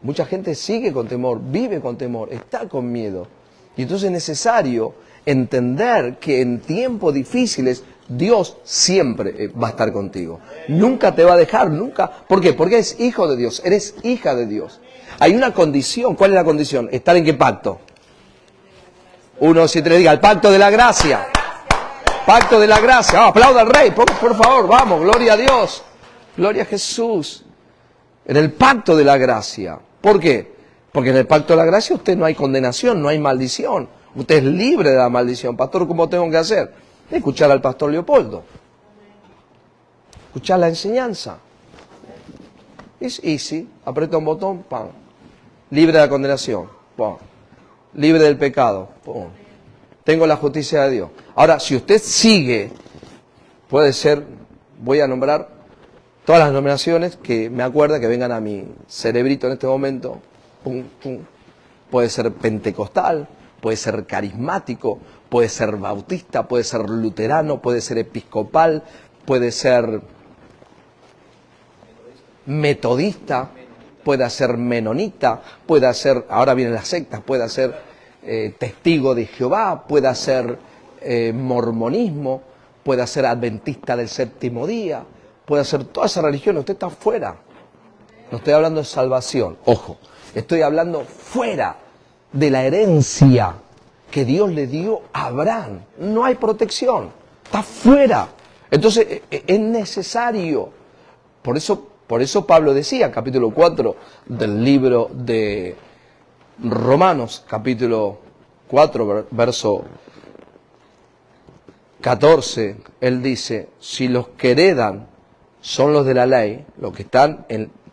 Speaker 1: Mucha gente sigue con temor, vive con temor, está con miedo. Y entonces es necesario entender que en tiempos difíciles Dios siempre va a estar contigo. Nunca te va a dejar, nunca. ¿Por qué? Porque eres hijo de Dios, eres hija de Dios. Hay una condición. ¿Cuál es la condición? ¿Estar en qué pacto? 1, 2 y 3, diga, el pacto de la gracia. Pacto de la gracia. Aplauda al Rey, por favor, vamos, gloria a Dios. Gloria a Jesús. En el pacto de la gracia. ¿Por qué? Porque en el pacto de la gracia usted no hay condenación, no hay maldición. Usted es libre de la maldición. Pastor, ¿cómo tengo que hacer? Escuchar al pastor Leopoldo. Escuchar la enseñanza. Es easy. Aprieta un botón, ¡pam! Libre de la condenación. ¡Pam! Libre del pecado. ¡Pum! Tengo la justicia de Dios. Ahora, si usted sigue, puede ser, voy a nombrar todas las denominaciones que me acuerda, que vengan a mi cerebrito en este momento. Pum, pum. Puede ser pentecostal, puede ser carismático, puede ser bautista, puede ser luterano, puede ser episcopal, puede ser metodista, puede ser menonita, puede ser, ahora vienen las sectas, puede ser testigo de Jehová, puede ser mormonismo, puede ser adventista del séptimo día, puede ser toda esa religión. Usted está fuera. No estoy hablando de salvación, ojo, estoy hablando fuera de la herencia que Dios le dio a Abraham. No hay protección, está fuera. Entonces es necesario. Por eso Pablo decía, capítulo 4 del libro de Romanos, capítulo 4, verso 14, él dice, si los que heredan son los de la ley, los que están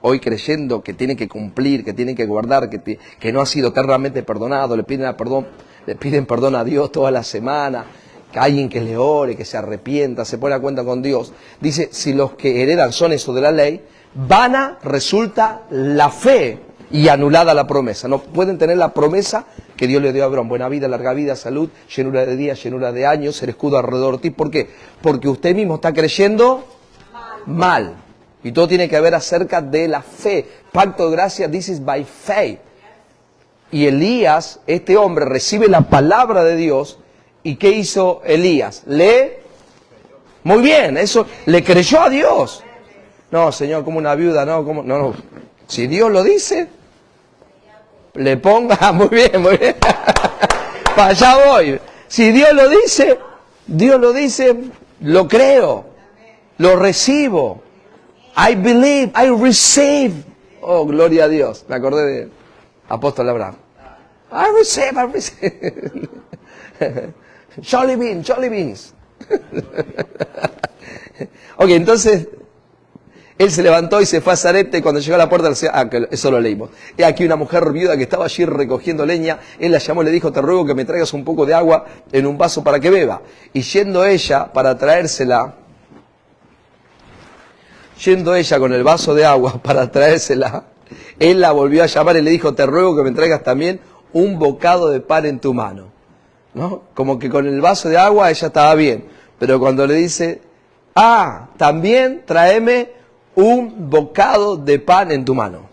Speaker 1: hoy creyendo que tienen que cumplir, que tienen que guardar, que no ha sido eternamente perdonado, le piden perdón a Dios toda la semana, que alguien que le ore, que se arrepienta, se pone a cuenta con Dios. Dice, si los que heredan son eso de la ley, vana resulta la fe y anulada la promesa. No pueden tener la promesa que Dios le dio a Abraham: buena vida, larga vida, salud, llenura de días, llenura de años, ser escudo alrededor de ti. ¿Por qué? Porque usted mismo está creyendo mal. Y todo tiene que ver acerca de la fe. Pacto de gracia, this is by faith. Y Elías, este hombre, recibe la palabra de Dios. ¿Y qué hizo Elías? Muy bien, eso, le creyó a Dios. No, Señor, como una viuda, no, como, no. Si Dios lo dice, le ponga, muy bien. Para allá voy. Si Dios lo dice, lo creo, lo recibo. I believe, I receive. Oh, gloria a Dios. Me acordé de apóstol Abraham. I receive. Jolly beans. Ok, entonces él se levantó y se fue a Sarepta, y cuando llegó a la puerta, que eso lo leímos. He aquí una mujer viuda que estaba allí recogiendo leña. Él la llamó y le dijo: te ruego que me traigas un poco de agua en un vaso para que beba. Y yendo ella con el vaso de agua para traérsela, él la volvió a llamar y le dijo: te ruego que me traigas también un bocado de pan en tu mano. ¿No? Como que con el vaso de agua ella estaba bien, pero cuando le dice: también tráeme un bocado de pan en tu mano.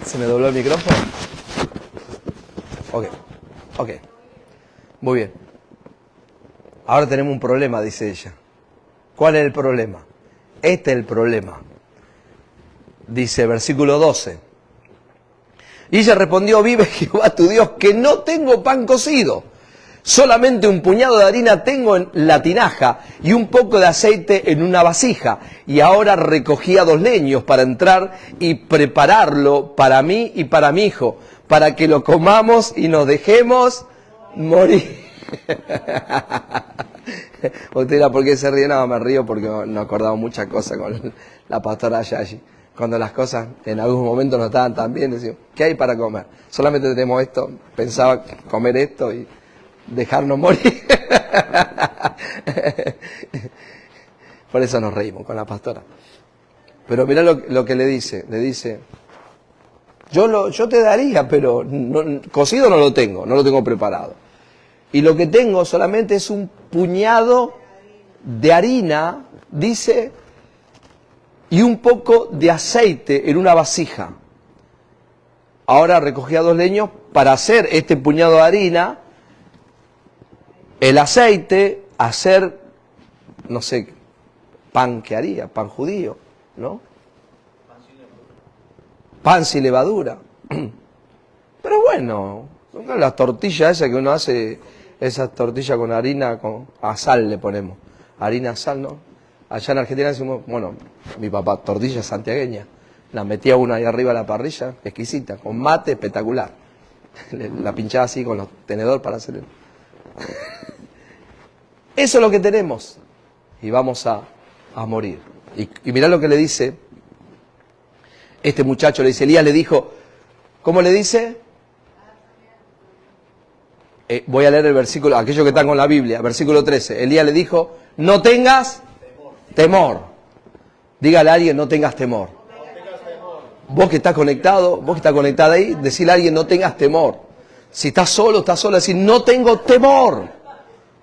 Speaker 1: ¿Se me dobló el micrófono? Ok. Muy bien. Ahora tenemos un problema, dice ella. ¿Cuál es el problema? Este es el problema. Dice versículo 12. Y ella respondió: vive Jehová tu Dios, que no tengo pan cocido. Solamente un puñado de harina tengo en la tinaja y un poco de aceite en una vasija. Y ahora recogía 2 leños para entrar y prepararlo para mí y para mi hijo, para que lo comamos y nos dejemos morir. Usted dirá: ¿por qué se ríe? No, me río porque nos acordamos muchas cosas con la pastora Yashi. Cuando las cosas en algún momento no estaban tan bien, decimos: ¿qué hay para comer? Solamente tenemos esto. Pensaba comer esto y dejarnos morir. Por eso nos reímos con la pastora. Pero mirá lo que le dice. Le dice: yo te daría, pero cocido no lo tengo preparado. Y lo que tengo solamente es un puñado de harina, dice, y un poco de aceite en una vasija. Ahora recogía 2 leños para hacer este puñado de harina, el aceite, hacer, no sé, pan que haría, pan judío, ¿no? Pan sin levadura. Pero bueno, las tortillas esas que uno hace Esa tortilla con harina, a sal le ponemos. Harina, sal, ¿no? Allá en Argentina decimos, bueno, mi papá, tortilla santiagueña. La metía uno ahí arriba a la parrilla, exquisita, con mate, espectacular. La pinchaba así con los tenedores para hacer... Eso es lo que tenemos. Y vamos a morir. Y mirá lo que le dice este muchacho, le dice, Elías le dijo, ¿cómo le dice? Voy a leer el versículo, aquellos que están con la Biblia, versículo 13. Elías le dijo, no tengas temor. Dígale a alguien, no tengas temor. Vos que estás conectado, vos que estás conectada ahí, decirle a alguien, no tengas temor. Si estás solo, decir, no tengo temor.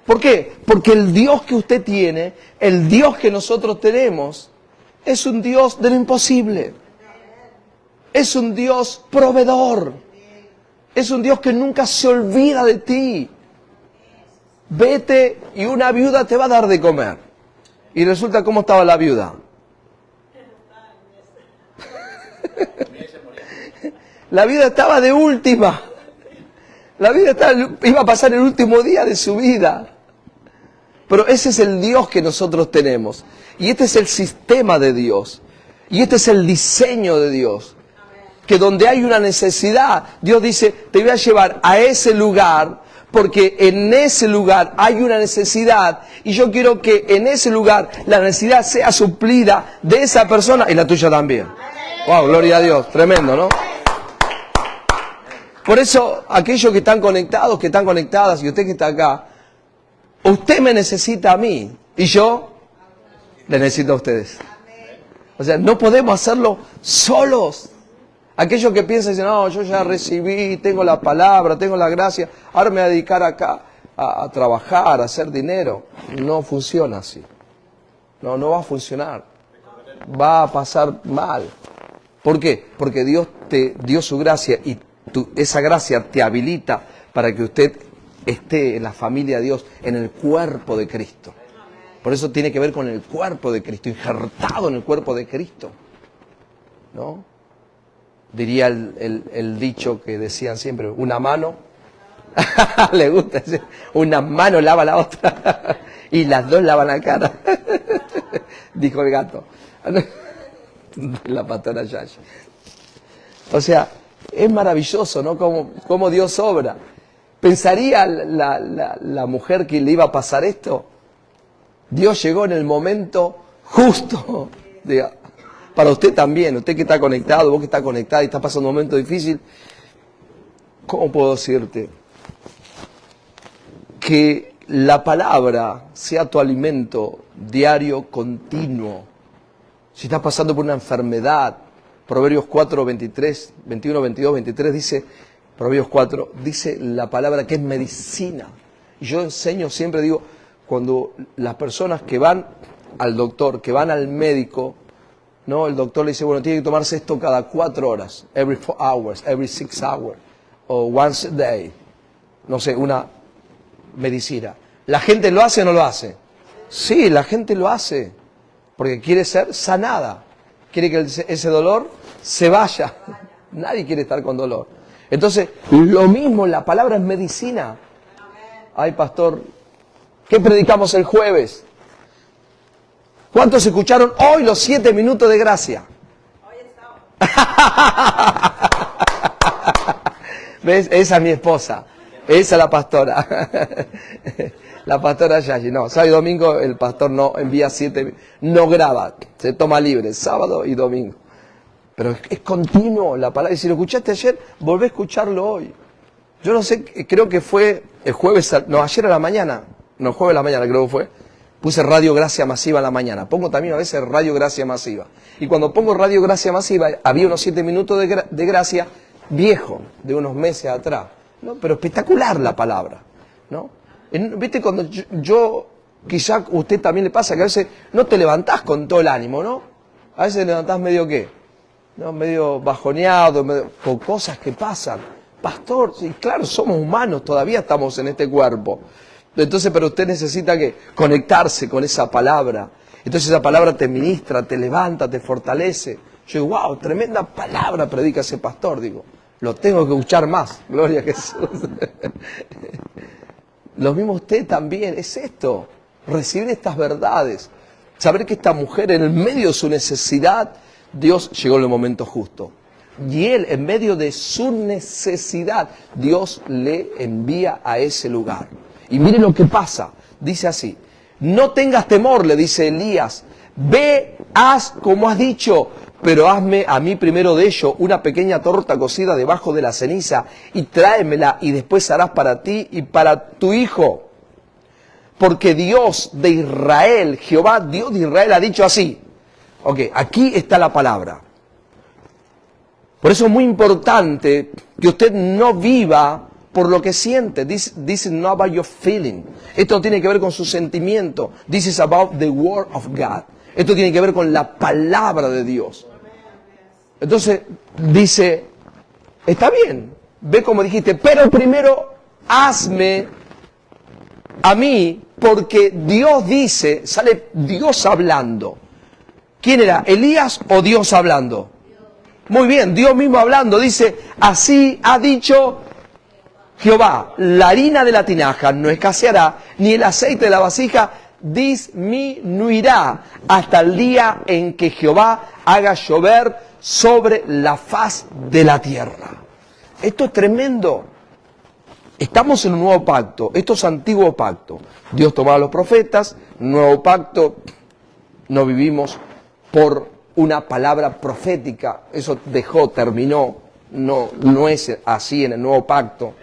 Speaker 1: ¿Por qué? Porque el Dios que usted tiene, el Dios que nosotros tenemos, es un Dios de lo imposible. Es un Dios proveedor. Es un Dios que nunca se olvida de ti. Vete y una viuda te va a dar de comer. Y resulta, ¿cómo estaba la viuda? La viuda estaba de última. La viuda iba a pasar el último día de su vida. Pero ese es el Dios que nosotros tenemos. Y este es el sistema de Dios. Y este es el diseño de Dios. Que donde hay una necesidad, Dios dice, te voy a llevar a ese lugar, porque en ese lugar hay una necesidad, y yo quiero que en ese lugar la necesidad sea suplida de esa persona y la tuya también. Wow, gloria a Dios, tremendo, ¿no? Por eso, aquellos que están conectados, que están conectadas, y usted que está acá, usted me necesita a mí, y yo le necesito a ustedes. O sea, no podemos hacerlo solos. Aquellos que piensan, dicen, no, yo ya recibí, tengo la palabra, tengo la gracia, ahora me voy a dedicar acá a trabajar, a hacer dinero. No funciona así. No va a funcionar. Va a pasar mal. ¿Por qué? Porque Dios te dio su gracia y esa gracia te habilita para que usted esté en la familia de Dios, en el cuerpo de Cristo. Por eso tiene que ver con el cuerpo de Cristo, injertado en el cuerpo de Cristo. ¿No? Diría el dicho que decían siempre, una mano, le gusta decir, una mano lava la otra y las dos lavan la cara, dijo el gato, la pastora Yashi. O sea, es maravilloso, ¿no? Cómo Dios obra. ¿Pensaría la mujer que le iba a pasar esto? Dios llegó en el momento justo, diga. Para usted también, usted que está conectado, vos que está conectada y está pasando un momento difícil, ¿cómo puedo decirte? Que la palabra sea tu alimento diario, continuo. Si estás pasando por una enfermedad, Proverbios 4, 23, 21, 22, 23 dice, Proverbios 4, dice la palabra que es medicina. Y yo enseño, siempre digo, cuando las personas que van al doctor, que van al médico, no, el doctor le dice, bueno, tiene que tomarse esto cada 4 horas, every 4 hours, every 6 hours, o once a day. No sé, una medicina. ¿La gente lo hace o no lo hace? Sí, la gente lo hace, porque quiere ser sanada. Quiere que ese dolor se vaya. Nadie quiere estar con dolor. Entonces, lo mismo, la palabra es medicina. Ay, pastor, ¿qué predicamos el jueves? ¿Cuántos escucharon hoy los 7 minutos de gracia? Hoy estaba. ¿Ves? Esa es mi esposa. Esa es la pastora. La pastora Yashi. No, sábado y domingo el pastor no envía 7, no graba. Se toma libre, sábado y domingo. Pero es continuo la palabra. Y si lo escuchaste ayer, volvé a escucharlo hoy. Yo no sé, creo que fue el jueves, no, ayer a la mañana. No, jueves a la mañana creo que fue. Puse Radio Gracia Masiva en la mañana. Pongo también a veces Radio Gracia Masiva. Y cuando pongo Radio Gracia Masiva, había unos 7 minutos de gracia viejo, de unos meses atrás. ¿No? Pero espectacular la palabra. ¿No? ¿Viste? Cuando yo quizá a usted también le pasa que a veces no te levantás con todo el ánimo, ¿no? A veces te levantás medio ¿qué? ¿No? Medio bajoneado, con cosas que pasan. Pastor, sí, claro, somos humanos, todavía estamos en este cuerpo. Entonces, pero usted necesita que conectarse con esa palabra. Entonces esa palabra te ministra, te levanta, te fortalece. Yo digo, wow, tremenda palabra predica ese pastor. Digo, lo tengo que escuchar más. Gloria a Jesús. Lo mismo usted también, es esto, recibir estas verdades, saber que esta mujer en el medio de su necesidad, Dios llegó en el momento justo. Y él, en medio de su necesidad, Dios le envía a ese lugar. Y mire lo que pasa, dice así, no tengas temor, le dice Elías, ve, haz como has dicho, pero hazme a mí primero de ello una pequeña torta cocida debajo de la ceniza y tráemela y después harás para ti y para tu hijo. Porque Dios de Israel, Jehová, Dios de Israel ha dicho así. Ok, aquí está la palabra. Por eso es muy importante que usted no viva por lo que siente. This is not about your feeling. Esto no tiene que ver con su sentimiento. This is about the word of God. Esto tiene que ver con la palabra de Dios. Entonces dice, está bien, ve como dijiste, pero primero hazme a mí, porque Dios dice, sale Dios hablando. ¿Quién era? ¿Elías o Dios hablando? Muy bien, Dios mismo hablando, dice, así ha dicho Jehová, la harina de la tinaja no escaseará, ni el aceite de la vasija disminuirá hasta el día en que Jehová haga llover sobre la faz de la tierra. Esto es tremendo. Estamos en un nuevo pacto, esto es antiguo pacto. Dios tomaba a los profetas, nuevo pacto, no vivimos por una palabra profética, eso terminó, no es así en el nuevo pacto.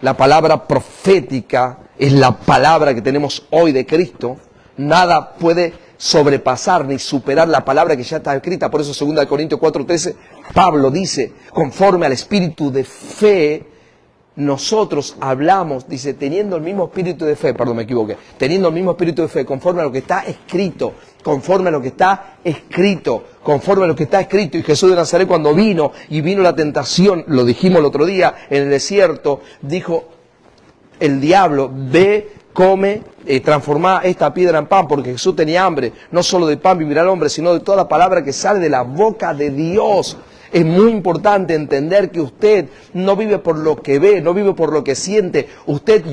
Speaker 1: La palabra profética es la palabra que tenemos hoy de Cristo. Nada puede sobrepasar ni superar la palabra que ya está escrita. Por eso 2 Corintios 4:13, Pablo dice, conforme al espíritu de fe, nosotros hablamos, dice, teniendo el mismo espíritu de fe, perdón, me equivoqué, teniendo el mismo espíritu de fe, conforme a lo que está escrito, conforme a lo que está escrito, conforme a lo que está escrito. Y Jesús de Nazaret cuando vino la tentación, lo dijimos el otro día, en el desierto, dijo el diablo, ve, come, transformá esta piedra en pan, porque Jesús tenía hambre, no solo de pan vivirá el hombre, sino de toda la palabra que sale de la boca de Dios. Es muy importante entender que usted no vive por lo que ve, no vive por lo que siente. Usted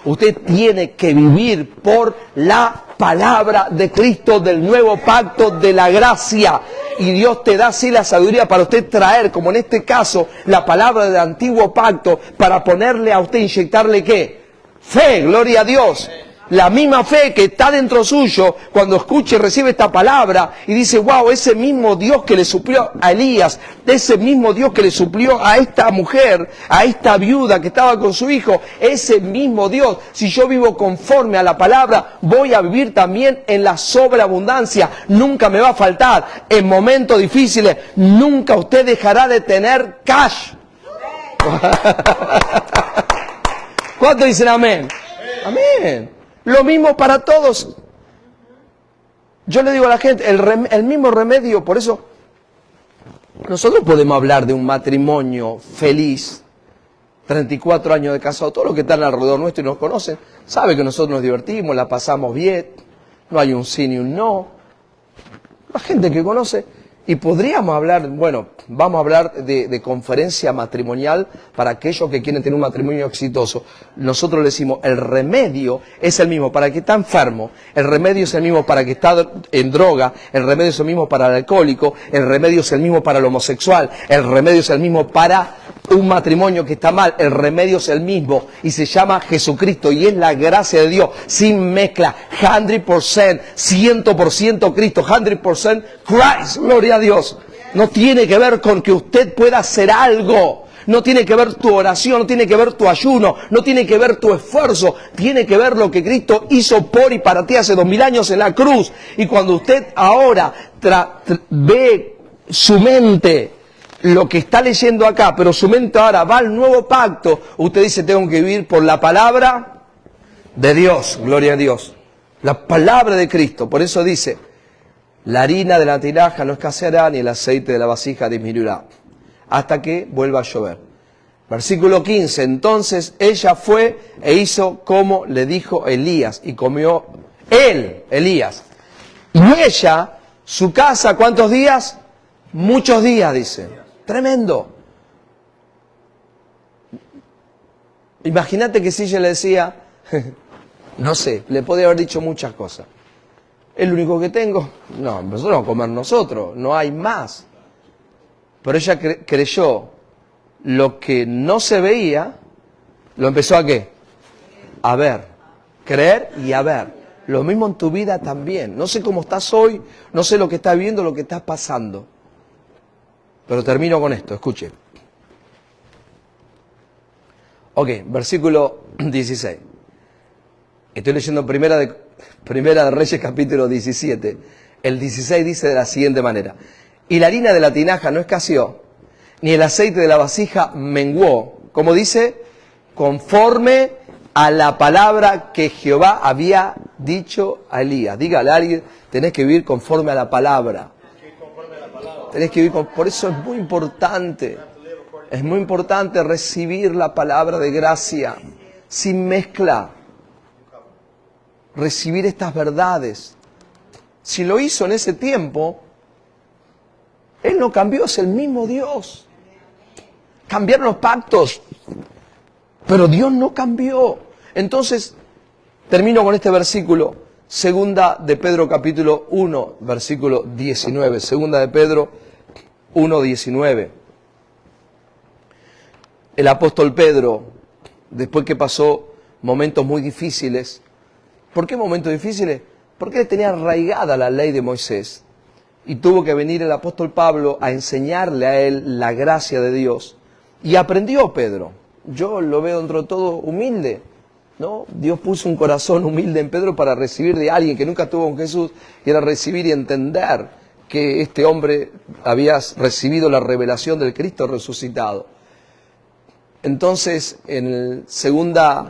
Speaker 1: usted tiene que vivir por la palabra de Cristo, del nuevo pacto, de la gracia. Y Dios te da así la sabiduría para usted traer, como en este caso, la palabra del antiguo pacto, para ponerle a usted, inyectarle ¿qué? Fe, gloria a Dios. La misma fe que está dentro suyo cuando escuche y recibe esta palabra y dice, wow, ese mismo Dios que le suplió a Elías, ese mismo Dios que le suplió a esta mujer, a esta viuda que estaba con su hijo, ese mismo Dios, si yo vivo conforme a la palabra, voy a vivir también en la sobreabundancia. Nunca me va a faltar. En momentos difíciles, nunca usted dejará de tener cash. ¿Cuántos dicen amén? Amén. Lo mismo para todos. Yo le digo a la gente, el mismo remedio, por eso nosotros podemos hablar de un matrimonio feliz, 34 años de casado, todos los que están alrededor nuestro y nos conocen, saben que nosotros nos divertimos, la pasamos bien, no hay un sí ni un no. La gente que conoce, y podríamos hablar, bueno, vamos a hablar de conferencia matrimonial para aquellos que quieren tener un matrimonio exitoso. Nosotros le decimos, el remedio es el mismo para el que está enfermo, el remedio es el mismo para el que está en droga, el remedio es el mismo para el alcohólico, el remedio es el mismo para el homosexual, el remedio es el mismo para un matrimonio que está mal, el remedio es el mismo y se llama Jesucristo y es la gracia de Dios, sin mezcla, 100%, 100% Cristo, 100% Christ, gloria a Dios. No tiene que ver con que usted pueda hacer algo, no tiene que ver tu oración, no tiene que ver tu ayuno, no tiene que ver tu esfuerzo, tiene que ver lo que Cristo hizo por y para ti hace 2000 años en la cruz. Y cuando usted ahora ve su mente, lo que está leyendo acá, pero su mente ahora va al nuevo pacto, usted dice, tengo que vivir por la palabra de Dios, gloria a Dios, la palabra de Cristo. Por eso dice, la harina de la tinaja no escaseará, ni el aceite de la vasija disminuirá, hasta que vuelva a llover. Versículo 15, entonces ella fue e hizo como le dijo Elías, y comió él, Elías, y ella, su casa, ¿cuántos días? Muchos días, dice. Tremendo. Imagínate que si ella le decía, no sé, le podía haber dicho muchas cosas. ¿Es lo único que tengo? No, nosotros vamos a comer nosotros, no hay más. Pero ella creyó lo que no se veía, lo empezó a ¿qué? A ver, creer y a ver. Lo mismo en tu vida también. No sé cómo estás hoy, no sé lo que estás viendo, lo que estás pasando. Pero termino con esto, escuche. Ok, versículo 16. Estoy leyendo Primera de Reyes capítulo 17. El 16 dice de la siguiente manera. Y la harina de la tinaja no escaseó, ni el aceite de la vasija menguó. Como dice, conforme a la palabra que Jehová había dicho a Elías. Dígale a alguien, tenés que vivir conforme a la palabra. Tenés que vivir por eso es muy importante. Es muy importante recibir la palabra de gracia sin mezcla. Recibir estas verdades. Si lo hizo en ese tiempo, Él no cambió, es el mismo Dios. Cambiaron los pactos, pero Dios no cambió. Entonces, termino con este versículo, segunda de Pedro capítulo 1, versículo 19. Segunda de Pedro 1, 19. El apóstol Pedro, después que pasó momentos muy difíciles. ¿Por qué momentos difíciles? Porque él tenía arraigada la ley de Moisés. Y tuvo que venir el apóstol Pablo a enseñarle a él la gracia de Dios. Y aprendió Pedro. Yo lo veo dentro de todo humilde, ¿no? Dios puso un corazón humilde en Pedro para recibir de alguien que nunca estuvo con Jesús, y era recibir y entender que este hombre había recibido la revelación del Cristo resucitado. Entonces, en el segunda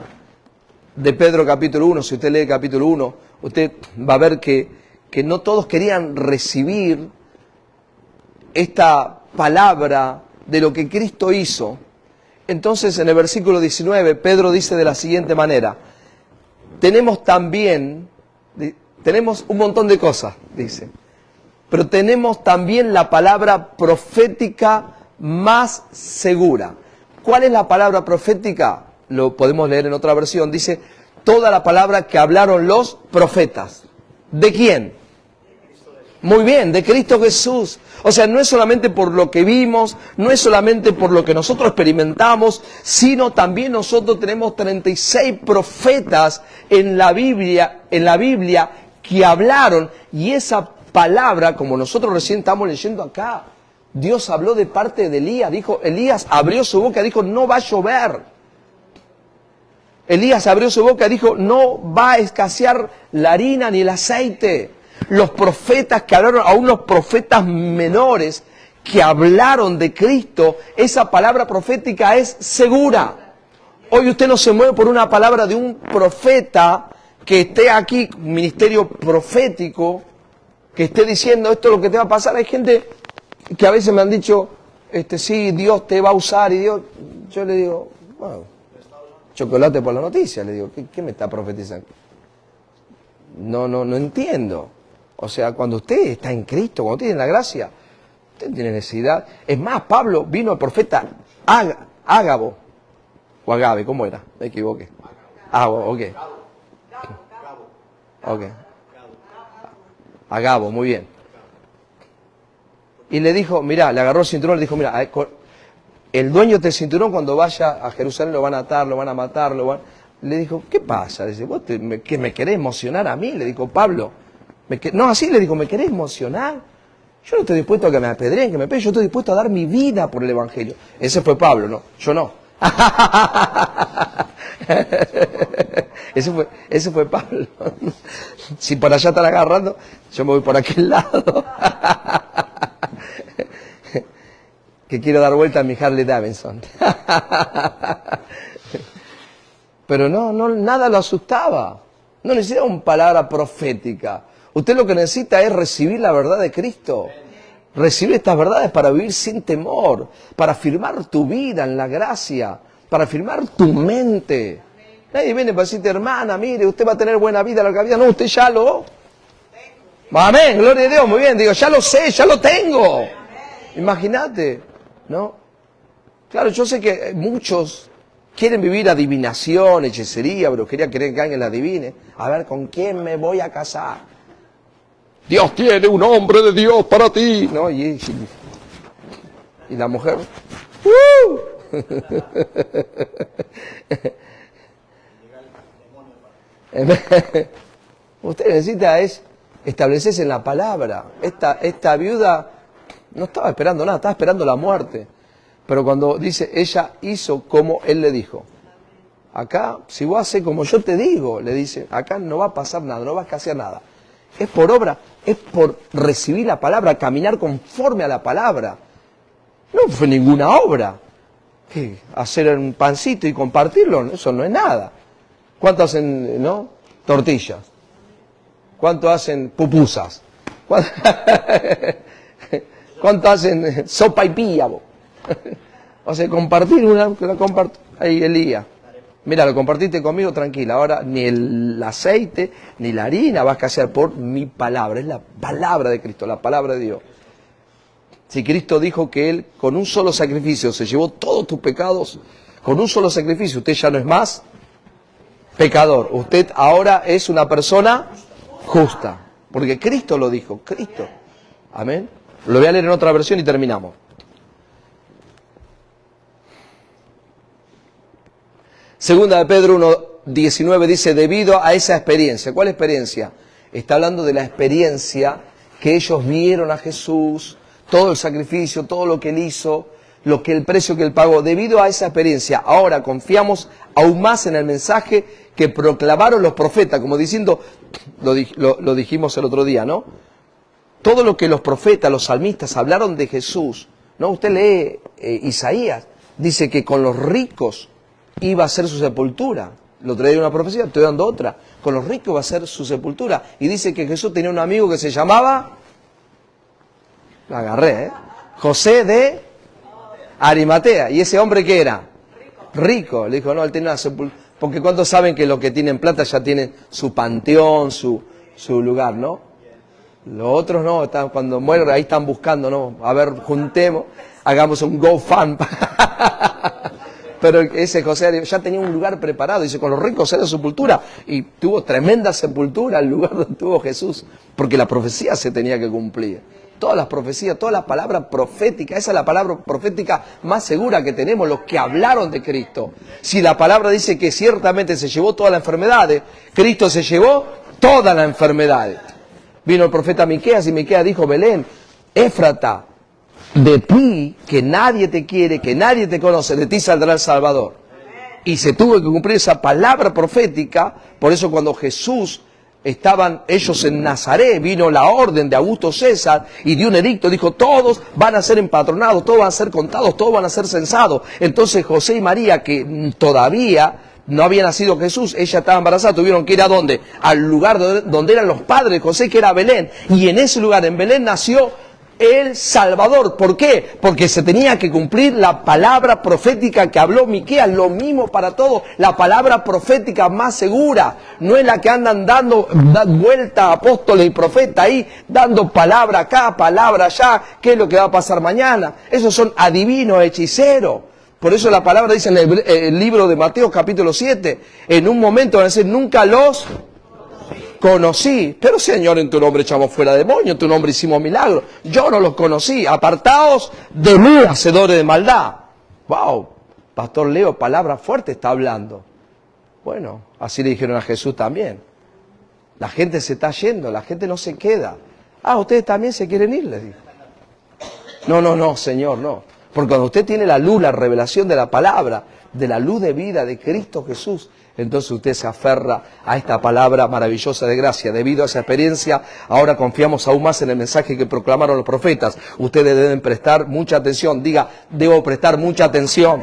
Speaker 1: de Pedro capítulo 1, si usted lee capítulo 1, usted va a ver que no todos querían recibir esta palabra de lo que Cristo hizo. Entonces, en el versículo 19, Pedro dice de la siguiente manera, tenemos un montón de cosas, dice, pero tenemos también la palabra profética más segura. ¿Cuál es la palabra profética? Lo podemos leer en otra versión. Dice, toda la palabra que hablaron los profetas. ¿De quién? Muy bien, de Cristo Jesús. O sea, no es solamente por lo que vimos, no es solamente por lo que nosotros experimentamos, sino también nosotros tenemos 36 profetas en la Biblia que hablaron, y esa palabra, como nosotros recién estamos leyendo acá, Dios habló de parte de Elías, dijo, Elías abrió su boca, dijo, no va a llover. Elías abrió su boca, dijo, no va a escasear la harina ni el aceite. Los profetas que hablaron, aún los profetas menores que hablaron de Cristo, esa palabra profética es segura. Hoy usted no se mueve por una palabra de un profeta que esté aquí, ministerio profético, que esté diciendo esto es lo que te va a pasar. Hay gente que a veces me han dicho, sí, Dios te va a usar, y Dios, yo le digo, bueno, chocolate por la noticia, le digo, ¿qué me está profetizando? No entiendo. O sea, cuando usted está en Cristo, cuando tiene la gracia, usted tiene necesidad. Es más, Pablo vino al profeta Ágabo, o Agabe, ¿cómo era? Me equivoqué. Ágabo, ok. Ok. Agabo, muy bien. Y le dijo, mirá, le agarró el cinturón, le dijo, mira, el dueño de este cinturón cuando vaya a Jerusalén lo van a atar, lo van a matar, Le dijo, ¿qué pasa? Dice, ¿vos me querés emocionar a mí? Le dijo, Pablo. No, así le dijo, ¿me querés emocionar? Yo no estoy dispuesto a que me apedreen, que me peguen, yo estoy dispuesto a dar mi vida por el Evangelio. Ese fue Pablo, ¿no? Yo no. Ese fue Pablo. Si por allá están agarrando, yo me voy por aquel lado. Que quiero dar vuelta a mi Harley Davidson. Pero nada lo asustaba. No necesitaba una palabra profética. Usted lo que necesita es recibir la verdad de Cristo. Recibir estas verdades para vivir sin temor, para afirmar tu vida en la gracia, para afirmar tu mente. Nadie viene para decirte, hermana, mire, usted va a tener buena vida, larga vida. No, usted ya lo... Amén, gloria a Dios, muy bien. Digo, ya lo sé, ya lo tengo. Imagínate, ¿no? Claro, yo sé que muchos quieren vivir adivinación, hechicería, brujería, quieren que alguien la adivine. A ver, ¿con quién me voy a casar? Dios tiene un hombre de Dios para ti. ¿No? Y la mujer... Usted necesita es establecerse en la palabra. Esta viuda no estaba esperando nada, estaba esperando la muerte. Pero cuando dice, ella hizo como él le dijo. Acá, si vos haces como yo te digo, le dice, acá no va a pasar nada, no va a escasear nada. Es por obra, es por recibir la palabra, caminar conforme a la palabra. No fue ninguna obra. ¿Qué? Hacer un pancito y compartirlo, eso no es nada. ¿Cuánto hacen, no? Tortillas. ¿Cuánto hacen pupusas? ¿Cuánto hacen sopa y pilla? O sea, compartir una, la comparto. Ahí Elías. Mira, lo compartiste conmigo, tranquila. Ahora ni el aceite, ni la harina va a escasear por mi palabra. Es la palabra de Cristo, la palabra de Dios. Si Cristo dijo que Él con un solo sacrificio se llevó todos tus pecados, con un solo sacrificio usted ya no es más pecador. Usted ahora es una persona justa. Porque Cristo lo dijo, Cristo. Amén. Lo voy a leer en otra versión y terminamos. Segunda de Pedro 1:19 dice, debido a esa experiencia. ¿Cuál experiencia? Está hablando de la experiencia que ellos vieron a Jesús, todo el sacrificio, todo lo que Él hizo, el precio que Él pagó. Debido a esa experiencia, ahora confiamos aún más en el mensaje que proclamaron los profetas, como diciendo, lo dijimos el otro día, ¿no? Todo lo que los profetas, los salmistas hablaron de Jesús, ¿no? Usted lee Isaías, dice que con los ricos iba a ser su sepultura. Lo traía una profecía, estoy dando otra. Con los ricos va a ser su sepultura. Y dice que Jesús tenía un amigo que se llamaba, la agarré, José de Arimatea. ¿Y ese hombre qué era? Rico. Le dijo, no, él tenía una sepultura. Porque ¿cuántos saben que los que tienen plata ya tienen su panteón, su lugar, no? Los otros no, están, cuando mueren ahí están buscando, no. A ver, juntemos, hagamos un GoFund. Pero ese José ya tenía un lugar preparado, dice, con los ricos era sepultura, y tuvo tremenda sepultura el lugar donde tuvo Jesús, porque la profecía se tenía que cumplir. Todas las profecías, toda la palabra profética, esa es la palabra profética más segura que tenemos, los que hablaron de Cristo. Si la palabra dice que ciertamente se llevó todas las enfermedades, Cristo se llevó todas las enfermedades. Vino el profeta Miqueas y Miqueas dijo, Belén, Éfrata, de ti, que nadie te quiere, que nadie te conoce, de ti saldrá el Salvador. Y se tuvo que cumplir esa palabra profética. Por eso cuando Jesús estaban ellos en Nazaret, vino la orden de Augusto César y dio un edicto, dijo, todos van a ser empatronados, todos van a ser contados, todos van a ser censados. Entonces José y María, que todavía no había nacido Jesús, ella estaba embarazada, tuvieron que ir ¿a dónde? Al lugar donde eran los padres de José, que era Belén. Y en ese lugar, en Belén, nació el Salvador. ¿Por qué? Porque se tenía que cumplir la palabra profética que habló Miqueas. Lo mismo para todos, la palabra profética más segura. No es la que andan dando vuelta apóstoles y profetas ahí, dando palabra acá, palabra allá, qué es lo que va a pasar mañana. Esos son adivinos, hechiceros. Por eso la palabra dice en el libro de Mateo capítulo 7, en un momento van a decir, nunca los conocí, pero Señor, en tu nombre echamos fuera demonios, en tu nombre hicimos milagros. Yo no los conocí. Apartaos de mí, hacedores de maldad. Wow, Pastor Leo, palabra fuerte está hablando. Bueno, así le dijeron a Jesús también. La gente se está yendo, la gente no se queda. Ah, ustedes también se quieren ir, les dijo. No, Señor, no. Porque cuando usted tiene la luz, la revelación de la palabra, de la luz de vida de Cristo Jesús, entonces usted se aferra a esta palabra maravillosa de gracia. Debido a esa experiencia, ahora confiamos aún más en el mensaje que proclamaron los profetas. Ustedes deben prestar mucha atención. Diga, debo prestar mucha atención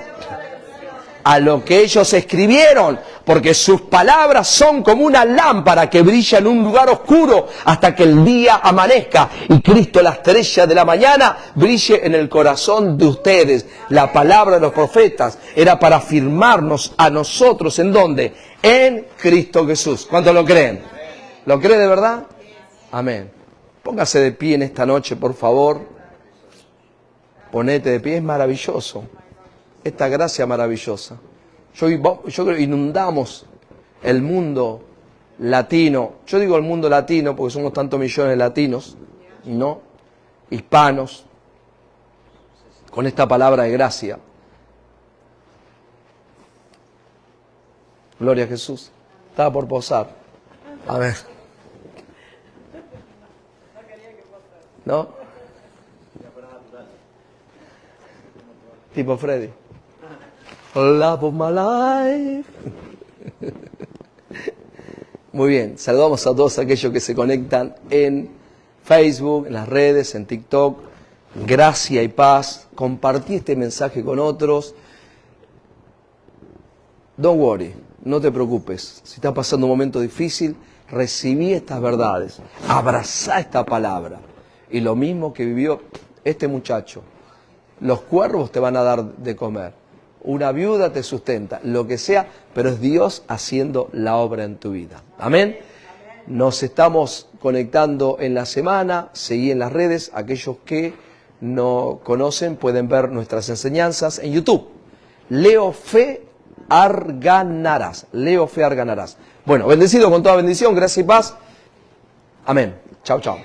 Speaker 1: a lo que ellos escribieron, porque sus palabras son como una lámpara que brilla en un lugar oscuro hasta que el día amanezca y Cristo, la estrella de la mañana, brille en el corazón de ustedes. La palabra de los profetas era para afirmarnos a nosotros, ¿en dónde? En Cristo Jesús. ¿Cuántos lo creen? ¿Lo creen de verdad? Amén. Póngase de pie en esta noche, por favor. Ponete de pie, es maravilloso. Esta gracia maravillosa. Yo creo que inundamos el mundo latino. Yo digo el mundo latino porque somos tantos millones de latinos, ¿no? Hispanos, con esta palabra de gracia. Gloria a Jesús. Estaba por posar. A ver. ¿No? Tipo Freddy. Love of my life. Muy bien, saludamos a todos aquellos que se conectan en Facebook, en las redes, en TikTok. Gracia y paz. Compartí este mensaje con otros. Don't worry, no te preocupes. Si estás pasando un momento difícil, recibí estas verdades. Abrazá esta palabra. Y lo mismo que vivió este muchacho. Los cuervos te van a dar de comer. Una viuda te sustenta, lo que sea, pero es Dios haciendo la obra en tu vida. Amén. Nos estamos conectando en la semana, seguí en las redes. Aquellos que no conocen pueden ver nuestras enseñanzas en YouTube. Leo Fe Arganarás. Leo Fe Arganarás. Bueno, bendecido con toda bendición, gracia y paz. Amén. Chao, chao.